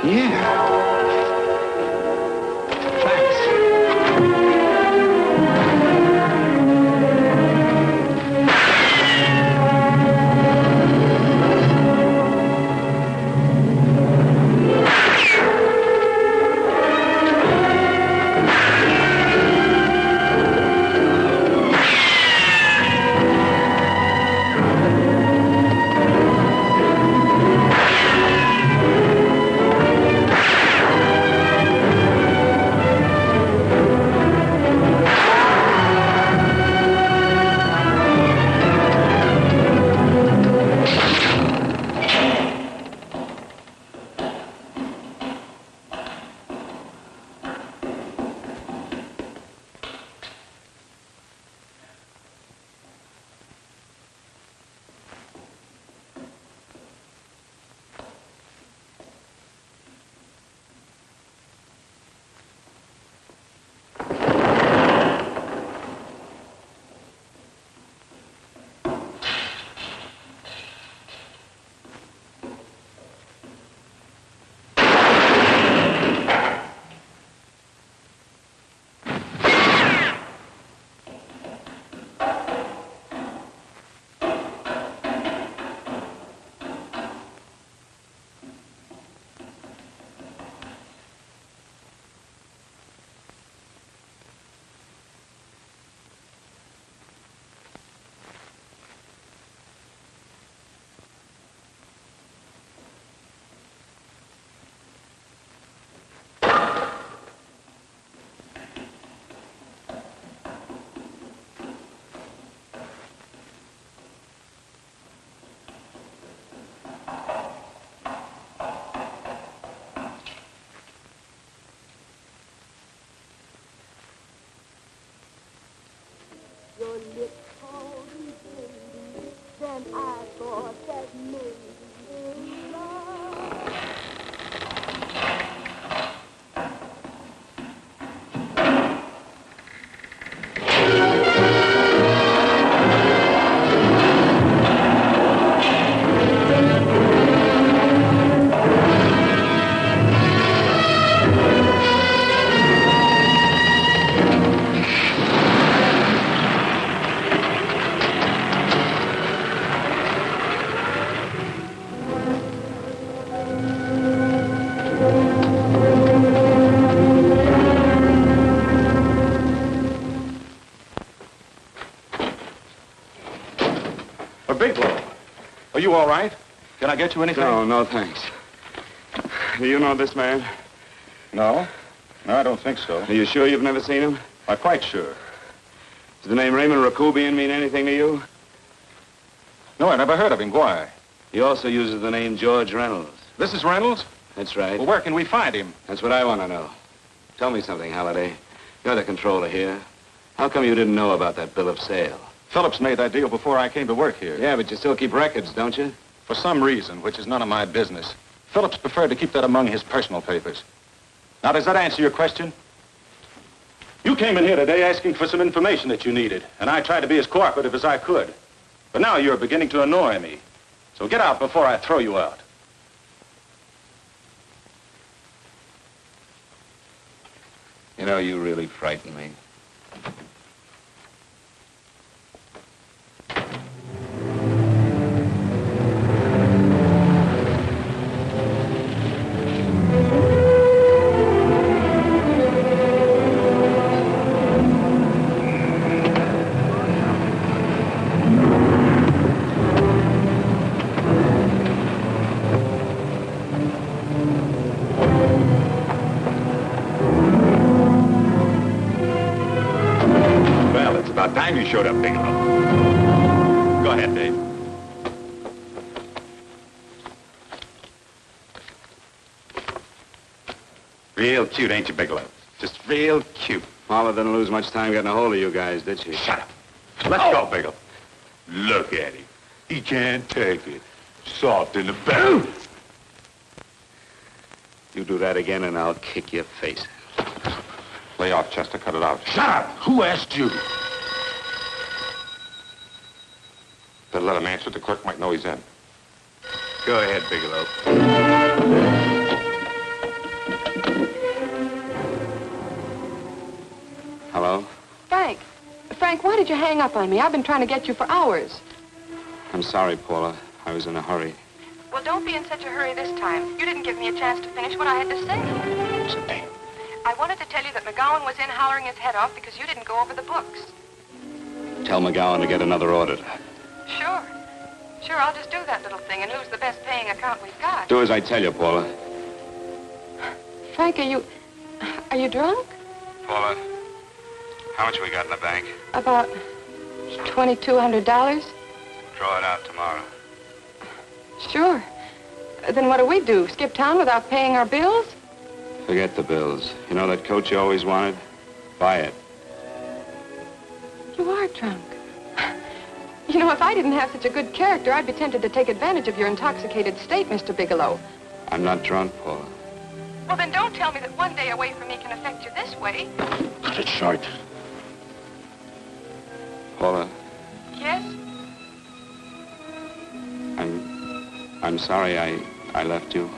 Yeah. Your lips called me baby, then I thought that maybe love. Bigelow, are you all right? Can I get you anything? No, thanks. Do you know this man? No? No, I don't think so. Are you sure you've never seen him? I'm quite sure. Does the name Raymond Rakubian mean anything to you? No, I never heard of him. Why? He also uses the name George Reynolds. This is Reynolds? That's right. Well, where can we find him? That's what I want to know. Tell me something, Halliday. You're the controller here. How come you didn't know about that bill of sale? Phillips made that deal before I came to work here. Yeah, but you still keep records, don't you? For some reason, which is none of my business, Phillips preferred to keep that among his personal papers. Now, does that answer your question? You came in here today asking for some information that you needed, and I tried to be as cooperative as I could. But now you're beginning to annoy me. So get out before I throw you out. You know, you really frighten me. you showed up, Bigelow. Go ahead, Dave. Real cute, ain't you, Bigelow? Just real cute. Paula didn't lose much time getting a hold of you guys, did she? Shut up. Let's go, Bigelow. Look at him. He can't take it. Soft in the belly. You do that again and I'll kick your face. Lay off, Chester. Cut it out. Shut up! Who asked you? Better let him answer. The clerk might know he's in. Go ahead, Bigelow. Hello? Frank. Frank, why did you hang up on me? I've been trying to get you for hours. I'm sorry, Paula. I was in a hurry. Well, don't be in such a hurry this time. You didn't give me a chance to finish what I had to say. Sit down. I wanted to tell you that McGowan was in hollering his head off because you didn't go over the books. Tell McGowan to get another auditor. Sure. Sure, I'll just do that little thing and lose the best paying account we've got. Do as I tell you, Paula. Frank, are you drunk? Paula, how much we got in the bank? About $2,200. Draw it out tomorrow. Sure. Then what do? Skip town without paying our bills? Forget the bills. You know that coat you always wanted? Buy it. You are drunk. You know, if I didn't have such a good character, I'd be tempted to take advantage of your intoxicated state, Mr. Bigelow. I'm not drunk, Paula. Well, then don't tell me that one day away from me can affect you this way. Cut it short. Paula, Yes? I'm sorry I left you.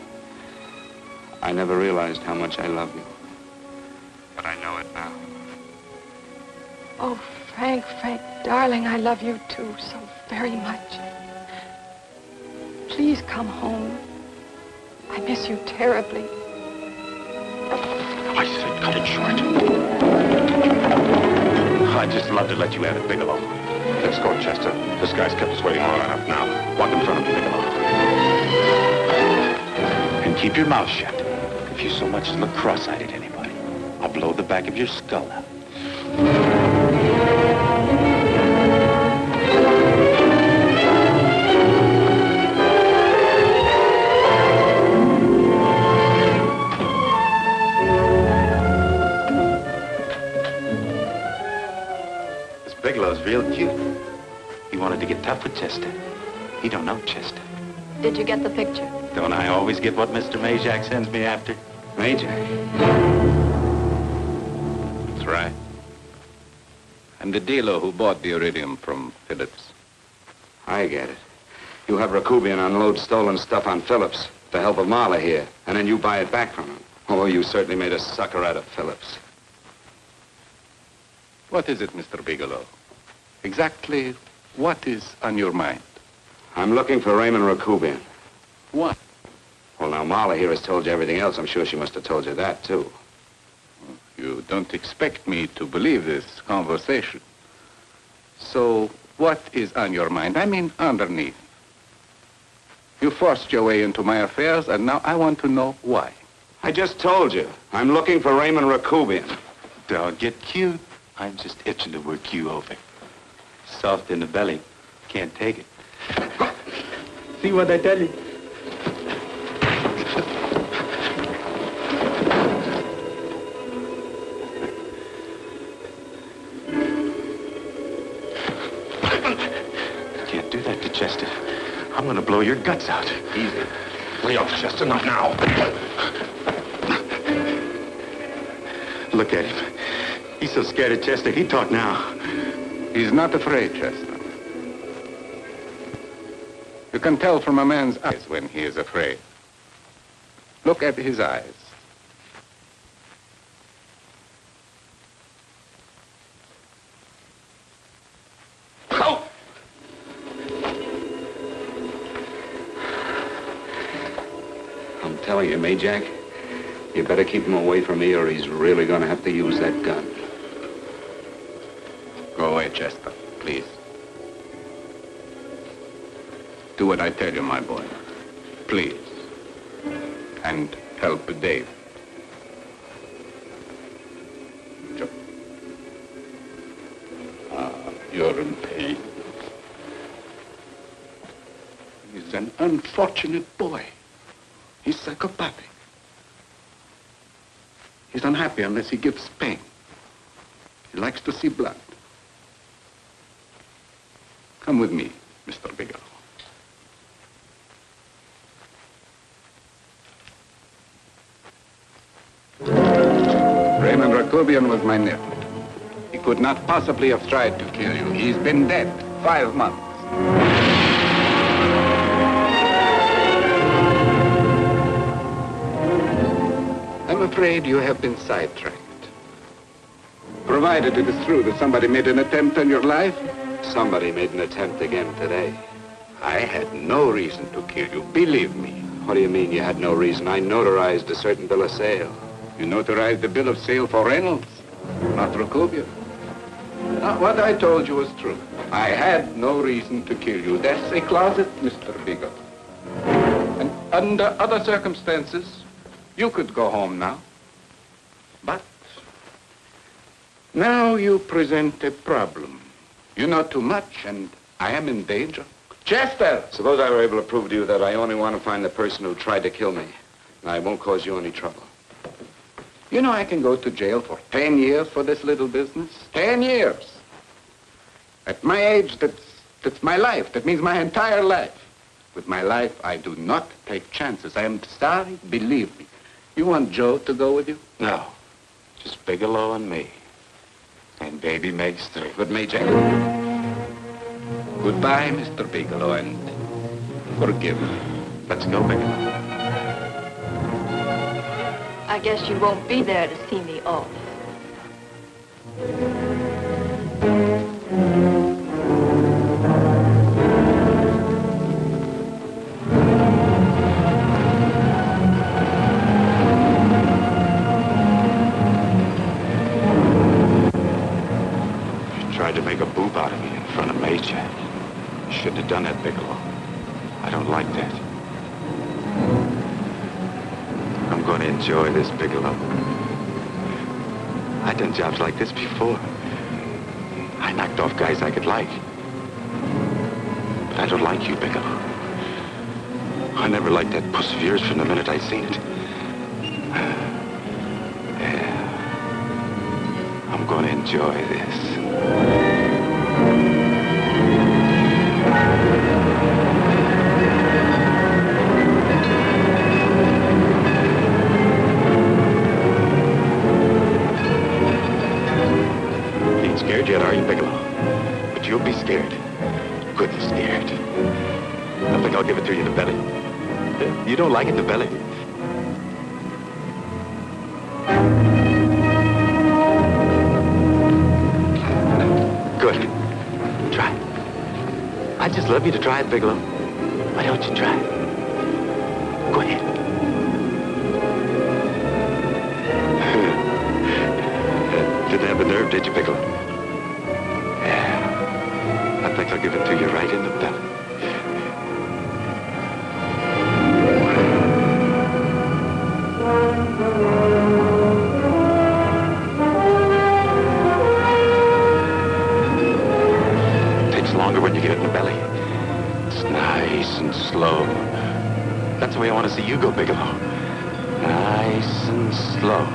I never realized how much I love you. But I know it now. Oh, Frank, darling, I love you too so very much. Please come home. I miss you terribly. I said cut it short. I'd just love to let you have it, Bigelow. Let's go, Chester. This guy's kept us waiting long enough now. Walk in front of me, Bigelow. And keep your mouth shut. If you so much as look cross-eyed at anybody, I'll blow the back of your skull out. Bigelow's real cute. He wanted to get tough with Chester. He don't know Chester. Did you get the picture? Don't I always get what Mr. Majak sends me after? Majak? That's right. I'm the dealer who bought the Uridium from Phillips. I get it. You have Rakubian unload stolen stuff on Phillips with the help of Marla here, and then you buy it back from him. Oh, you certainly made a sucker out of Phillips. What is it, Mr. Bigelow? Exactly what is on your mind? I'm looking for Raymond Rakubian. What? Well, now, Marla here has told you everything else. I'm sure she must have told you that, too. You don't expect me to believe this conversation. So, what is on your mind? I mean, underneath. You forced your way into my affairs, and now I want to know why. I just told you. I'm looking for Raymond Rakubian. Don't get cute. I'm just itching to work you over. Soft in the belly. Can't take it. See what I tell you? Can't do that to Chester. I'm gonna blow your guts out. Easy. Lay off, Chester, not now. Look at him. He's so scared of Chester, he'd talk now. He's not afraid, Chester. You can tell from a man's eyes when he is afraid. Look at his eyes. Oh! I'm telling you, Majak, you better keep him away from me or he's really going to have to use that gun. Go away, Chester, please. Do what I tell you, my boy. Please. And help Dave. You're an unfortunate boy. He's psychopathic. He's unhappy unless he gives pain. He likes to see blood. Come with me, Mr. Bigelow. Raymond Rakubian was my nephew. He could not possibly have tried to kill you. He's been dead 5 months. I'm afraid you have been sidetracked. Provided it is true that somebody made an attempt on your life, somebody made an attempt again today. I had no reason to kill you, believe me. What do you mean you had no reason? I notarized a certain bill of sale. You notarized the bill of sale for Reynolds, not Rakubian. What I told you was true. I had no reason to kill you. That's a closet, Mr. Bigelow. And under other circumstances, you could go home now. But now you present a problem. You know too much, and I am in danger. Chester! Suppose I were able to prove to you that I only want to find the person who tried to kill me. And I won't cause you any trouble. You know I can go to jail for 10 years for this little business. 10 years. At my age, that's my life. That means my entire life. With my life, I do not take chances. I am sorry, believe me. You want Joe to go with you? No. Just Bigelow and me. And baby makes 3. But Major, goodbye, Mr. Bigelow, and forgive me. Let's go, Bigelow. I guess you won't be there to see me off. Tried to make a boob out of me in front of Major. Shouldn't have done that, Bigelow. I don't like that. I'm going to enjoy this, Bigelow. I've done jobs like this before. I knocked off guys I could like. But I don't like you, Bigelow. I never liked that puss of yours from the minute I seen it. Yeah. I'm going to enjoy this. Ain't scared yet, are you, Bigelow? But you'll be scared. Good and scared. I think I'll give it to you in the belly. You don't like it in the belly? Good. Try. I'd just love you to try it, Bigelow. Why don't you try it? Go ahead. Didn't have the nerve, did you, Bigelow? Yeah. I think I'll give it to you right in the belly. Longer when you get it in the belly. It's nice and slow. That's the way I want to see you go, Bigelow. Nice and slow.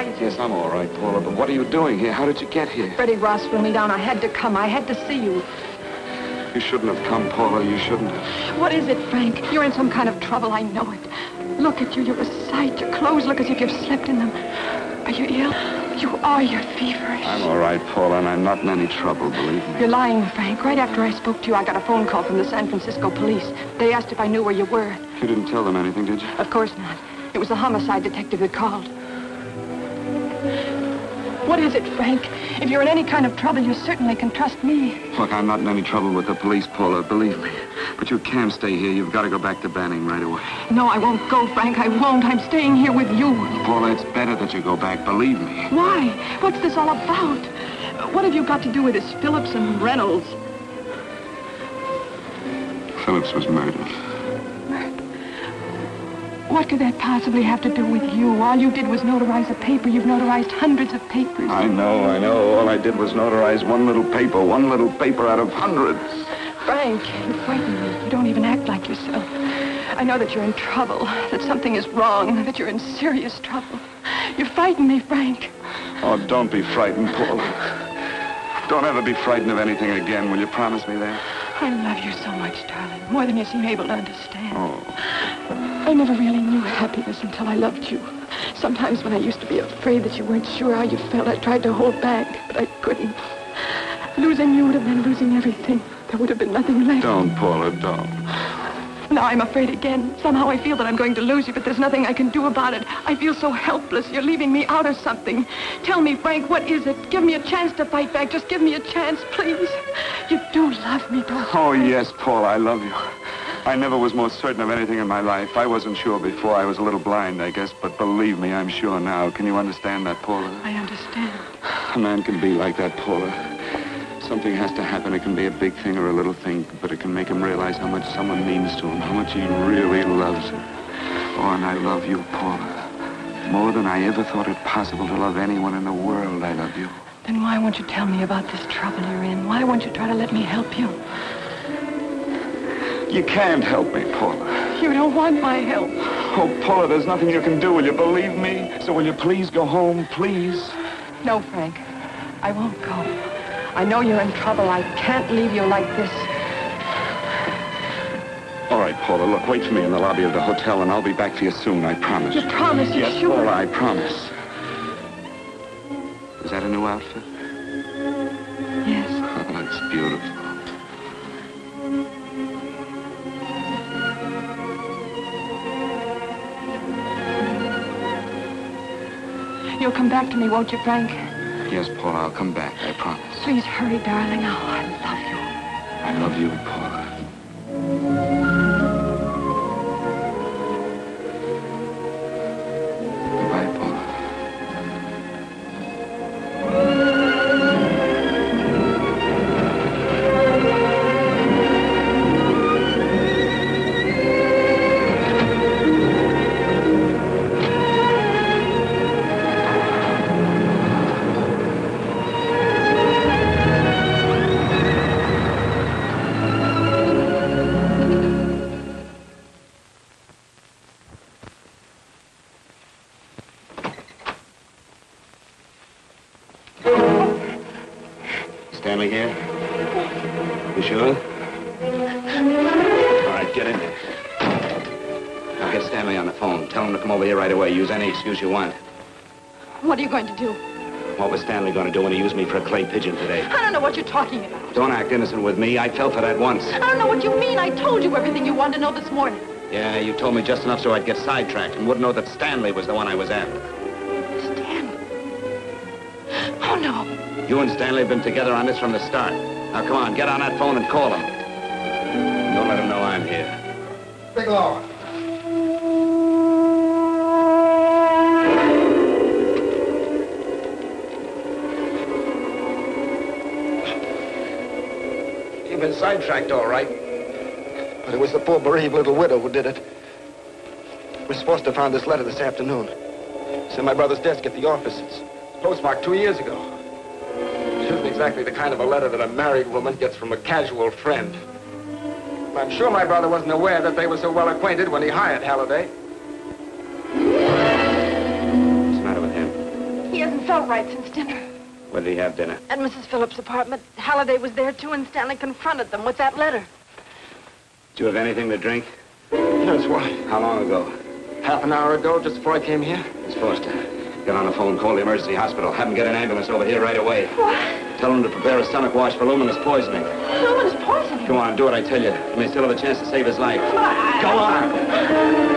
eyes. Yes, I'm all right, Paula, but what are you doing here? How did you get here? Freddie Ross threw me down. I had to come. I had to see you. You shouldn't have come, Paula. You shouldn't have. What is it, Frank? You're in some kind of trouble. I know it. Look at you. You're a sight. Your clothes look as if you've slept in them. Are you ill? You are. You're feverish. I'm all right, Paula, and I'm not in any trouble, believe me. You're lying, Frank. Right after I spoke to you, I got a phone call from the San Francisco police. They asked if I knew where you were. You didn't tell them anything, did you? Of course not. It was the homicide detective that called. What is it, Frank? If you're in any kind of trouble, you certainly can trust me. Look, I'm not in any trouble with the police, Paula, believe me. But you can't stay here. You've got to go back to Banning right away. No, I won't go, Frank. I won't. I'm staying here with you. Paula, it's better that you go back, believe me. Why? What's this all about? What have you got to do with this Phillips and Reynolds? Phillips was murdered. What could that possibly have to do with you? All you did was notarize a paper. You've notarized hundreds of papers. I know. All I did was notarize one little paper out of hundreds. Frank, you frighten me. You don't even act like yourself. I know that you're in trouble, that something is wrong, that you're in serious trouble. You frighten me, Frank. Oh, don't be frightened, Paula. Don't ever be frightened of anything again. Will you promise me that? I love you so much, darling, more than you seem able to understand. Oh. I never really knew happiness until I loved you. Sometimes when I used to be afraid that you weren't sure how you felt, I tried to hold back, but I couldn't. Losing you would have been losing everything. There would have been nothing left. Don't, Paula, don't. Now I'm afraid again. Somehow I feel that I'm going to lose you, but there's nothing I can do about it. I feel so helpless. You're leaving me out of something. Tell me, Frank, what is it? Give me a chance to fight back. Just give me a chance, please. You do love me, don't you? Oh, yes, Paula, I love you. I never was more certain of anything in my life. I wasn't sure before. I was a little blind, I guess, but believe me, I'm sure now. Can you understand that, Paula? I understand. A man can be like that, Paula. Something has to happen. It can be a big thing or a little thing, but it can make him realize how much someone means to him, how much he really loves her. Oh, and I love you, Paula. More than I ever thought it possible to love anyone in the world, I love you. Then why won't you tell me about this trouble you're in? Why won't you try to let me help you? You can't help me, Paula. You don't want my help. Oh, Paula, there's nothing you can do. Will you believe me? So will you please go home, please? No, Frank. I won't go. I know you're in trouble. I can't leave you like this. All right, Paula, look, wait for me in the lobby of the hotel, and I'll be back for you soon, I promise. You promise? You yes, sure? Paula, I promise. Is that a new outfit? Yes. Oh, it's beautiful. You'll come back to me, won't you, Frank? Yes, Paula, I'll come back, I promise. Please hurry, darling. Oh, I love you. I love you, Paula. Goodbye, Paula. Stanley here? You sure? All right, get in there. Now get Stanley on the phone. Tell him to come over here right away. Use any excuse you want. What are you going to do? What was Stanley going to do when he used me for a clay pigeon today? I don't know what you're talking about. Don't act innocent with me. I fell for that once. I don't know what you mean. I told you everything you wanted to know this morning. Yeah, you told me just enough so I'd get sidetracked and wouldn't know that Stanley was the one I was after. Stanley? Oh, no. You and Stanley have been together on this from the start. Now, come on, get on that phone and call him. Don't let him know I'm here. Bigelow. You've been sidetracked, all right. But it was the poor bereaved little widow who did it. Miss Foster found this letter this afternoon. It's in my brother's desk at the office. It's postmarked 2 years ago. It isn't exactly the kind of a letter that a married woman gets from a casual friend. I'm sure my brother wasn't aware that they were so well acquainted when he hired Halliday. What's the matter with him? right since dinner. Where did he have dinner? At Mrs. Phillips' apartment. Halliday was there, too, and Stanley confronted them with that letter. Did you have anything to drink? Yes, why? How long ago? Half an hour ago, just before I came here. Miss Foster, get on the phone, call the emergency hospital. Have them get an ambulance over here right away. What? Tell them to prepare a stomach wash for luminous poisoning. Luminous poisoning? Come on, do it, I tell you. You may still have a chance to save his life. Go on!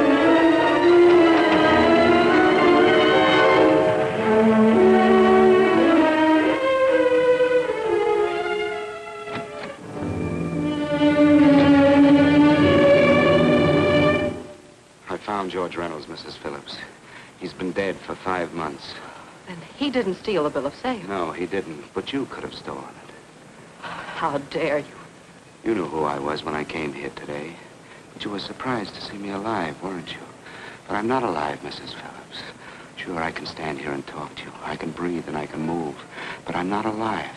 I found George Reynolds, Mrs. Phillips. He's been dead for 5 months. Then he didn't steal the bill of sale. No, he didn't. But you could have stolen it. How dare you? You knew who I was when I came here today. But you were surprised to see me alive, weren't you? But I'm not alive, Mrs. Phillips. Sure, I can stand here and talk to you. I can breathe and I can move. But I'm not alive.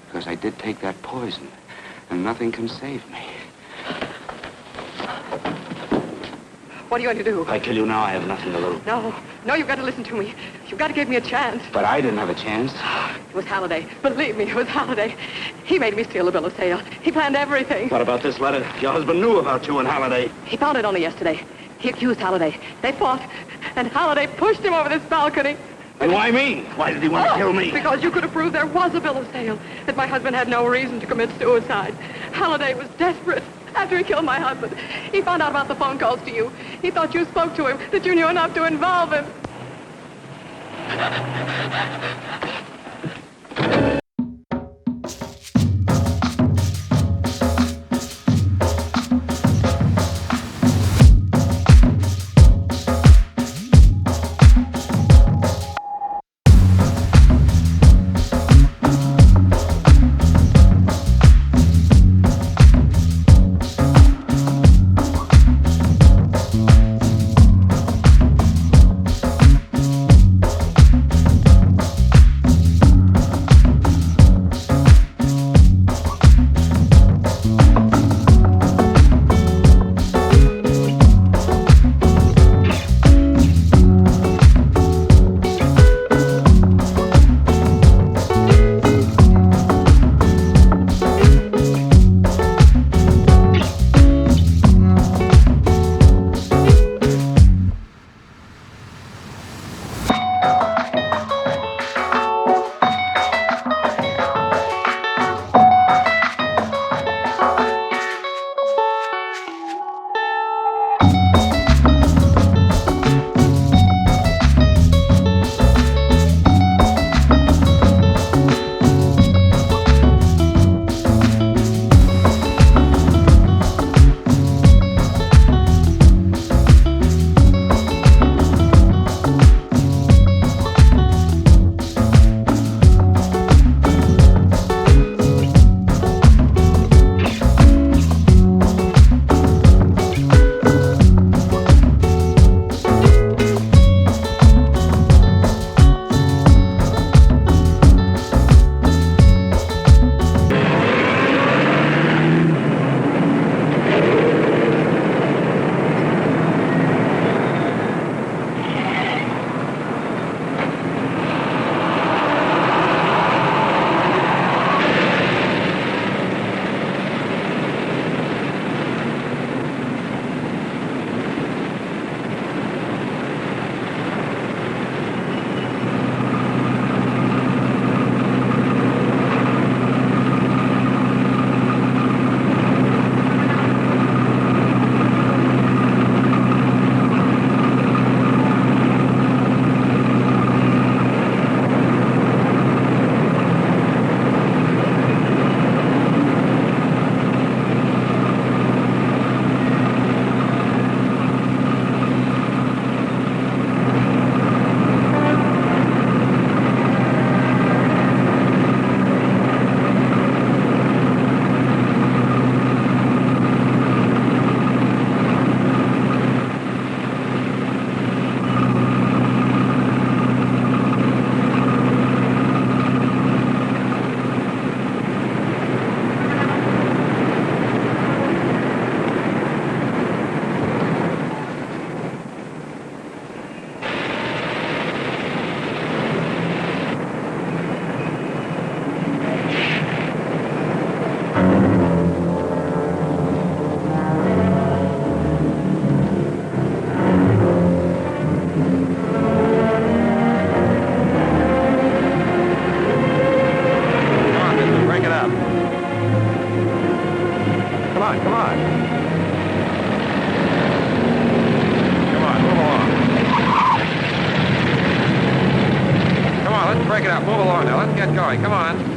Because I did take that poison. And nothing can save me. What are you going to do? If I kill you now, I have nothing to lose. No, you've got to listen to me. You've got to give me a chance. But I didn't have a chance. It was Halliday. Believe me, it was Halliday. He made me steal the bill of sale. He planned everything. What about this letter? Your husband knew about you and Halliday. He found it only yesterday. He accused Halliday. They fought, and Halliday pushed him over this balcony. And why me? Why did he want to kill me? Because you could have proved there was a bill of sale, that my husband had no reason to commit suicide. Halliday was desperate. After he killed my husband, he found out about the phone calls to you. He thought you spoke to him, that you knew enough to involve him. break it up. Move along now. Let's get going. Come on.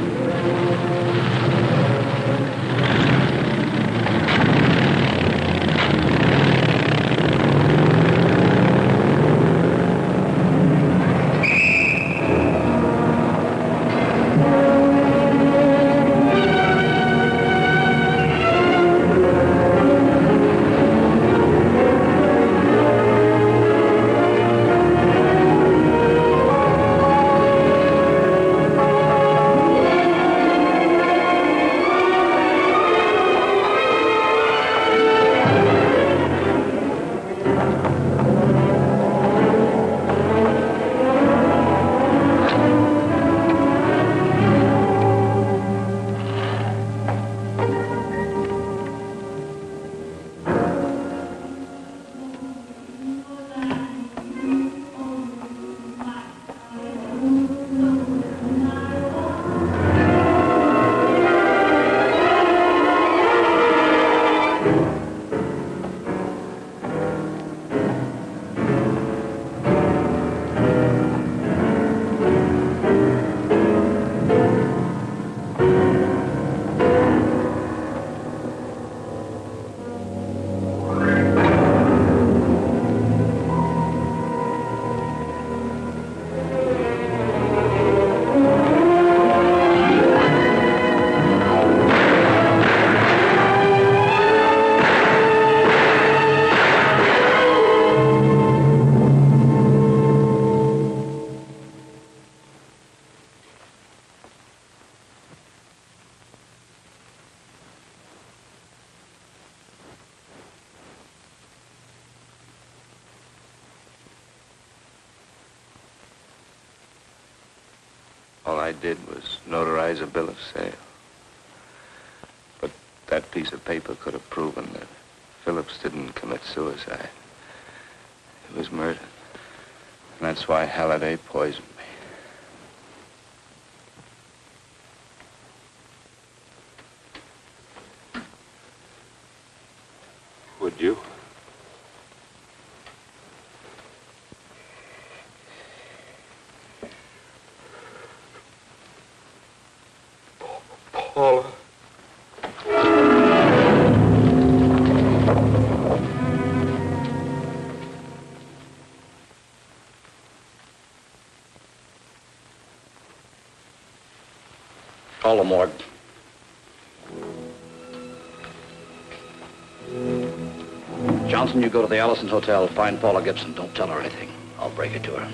All I did was notarize a bill of sale. But that piece of paper could have proven that Phillips didn't commit suicide. He was murdered. And that's why Halliday poisoned me. Would you? Paula. Call the morgue. Johnson, you go to the Allison Hotel. Find Paula Gibson. Don't tell her anything. I'll break it to her.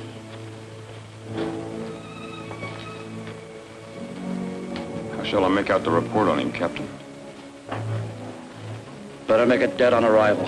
How shall I make out the report on him, Captain? Better make it dead on arrival.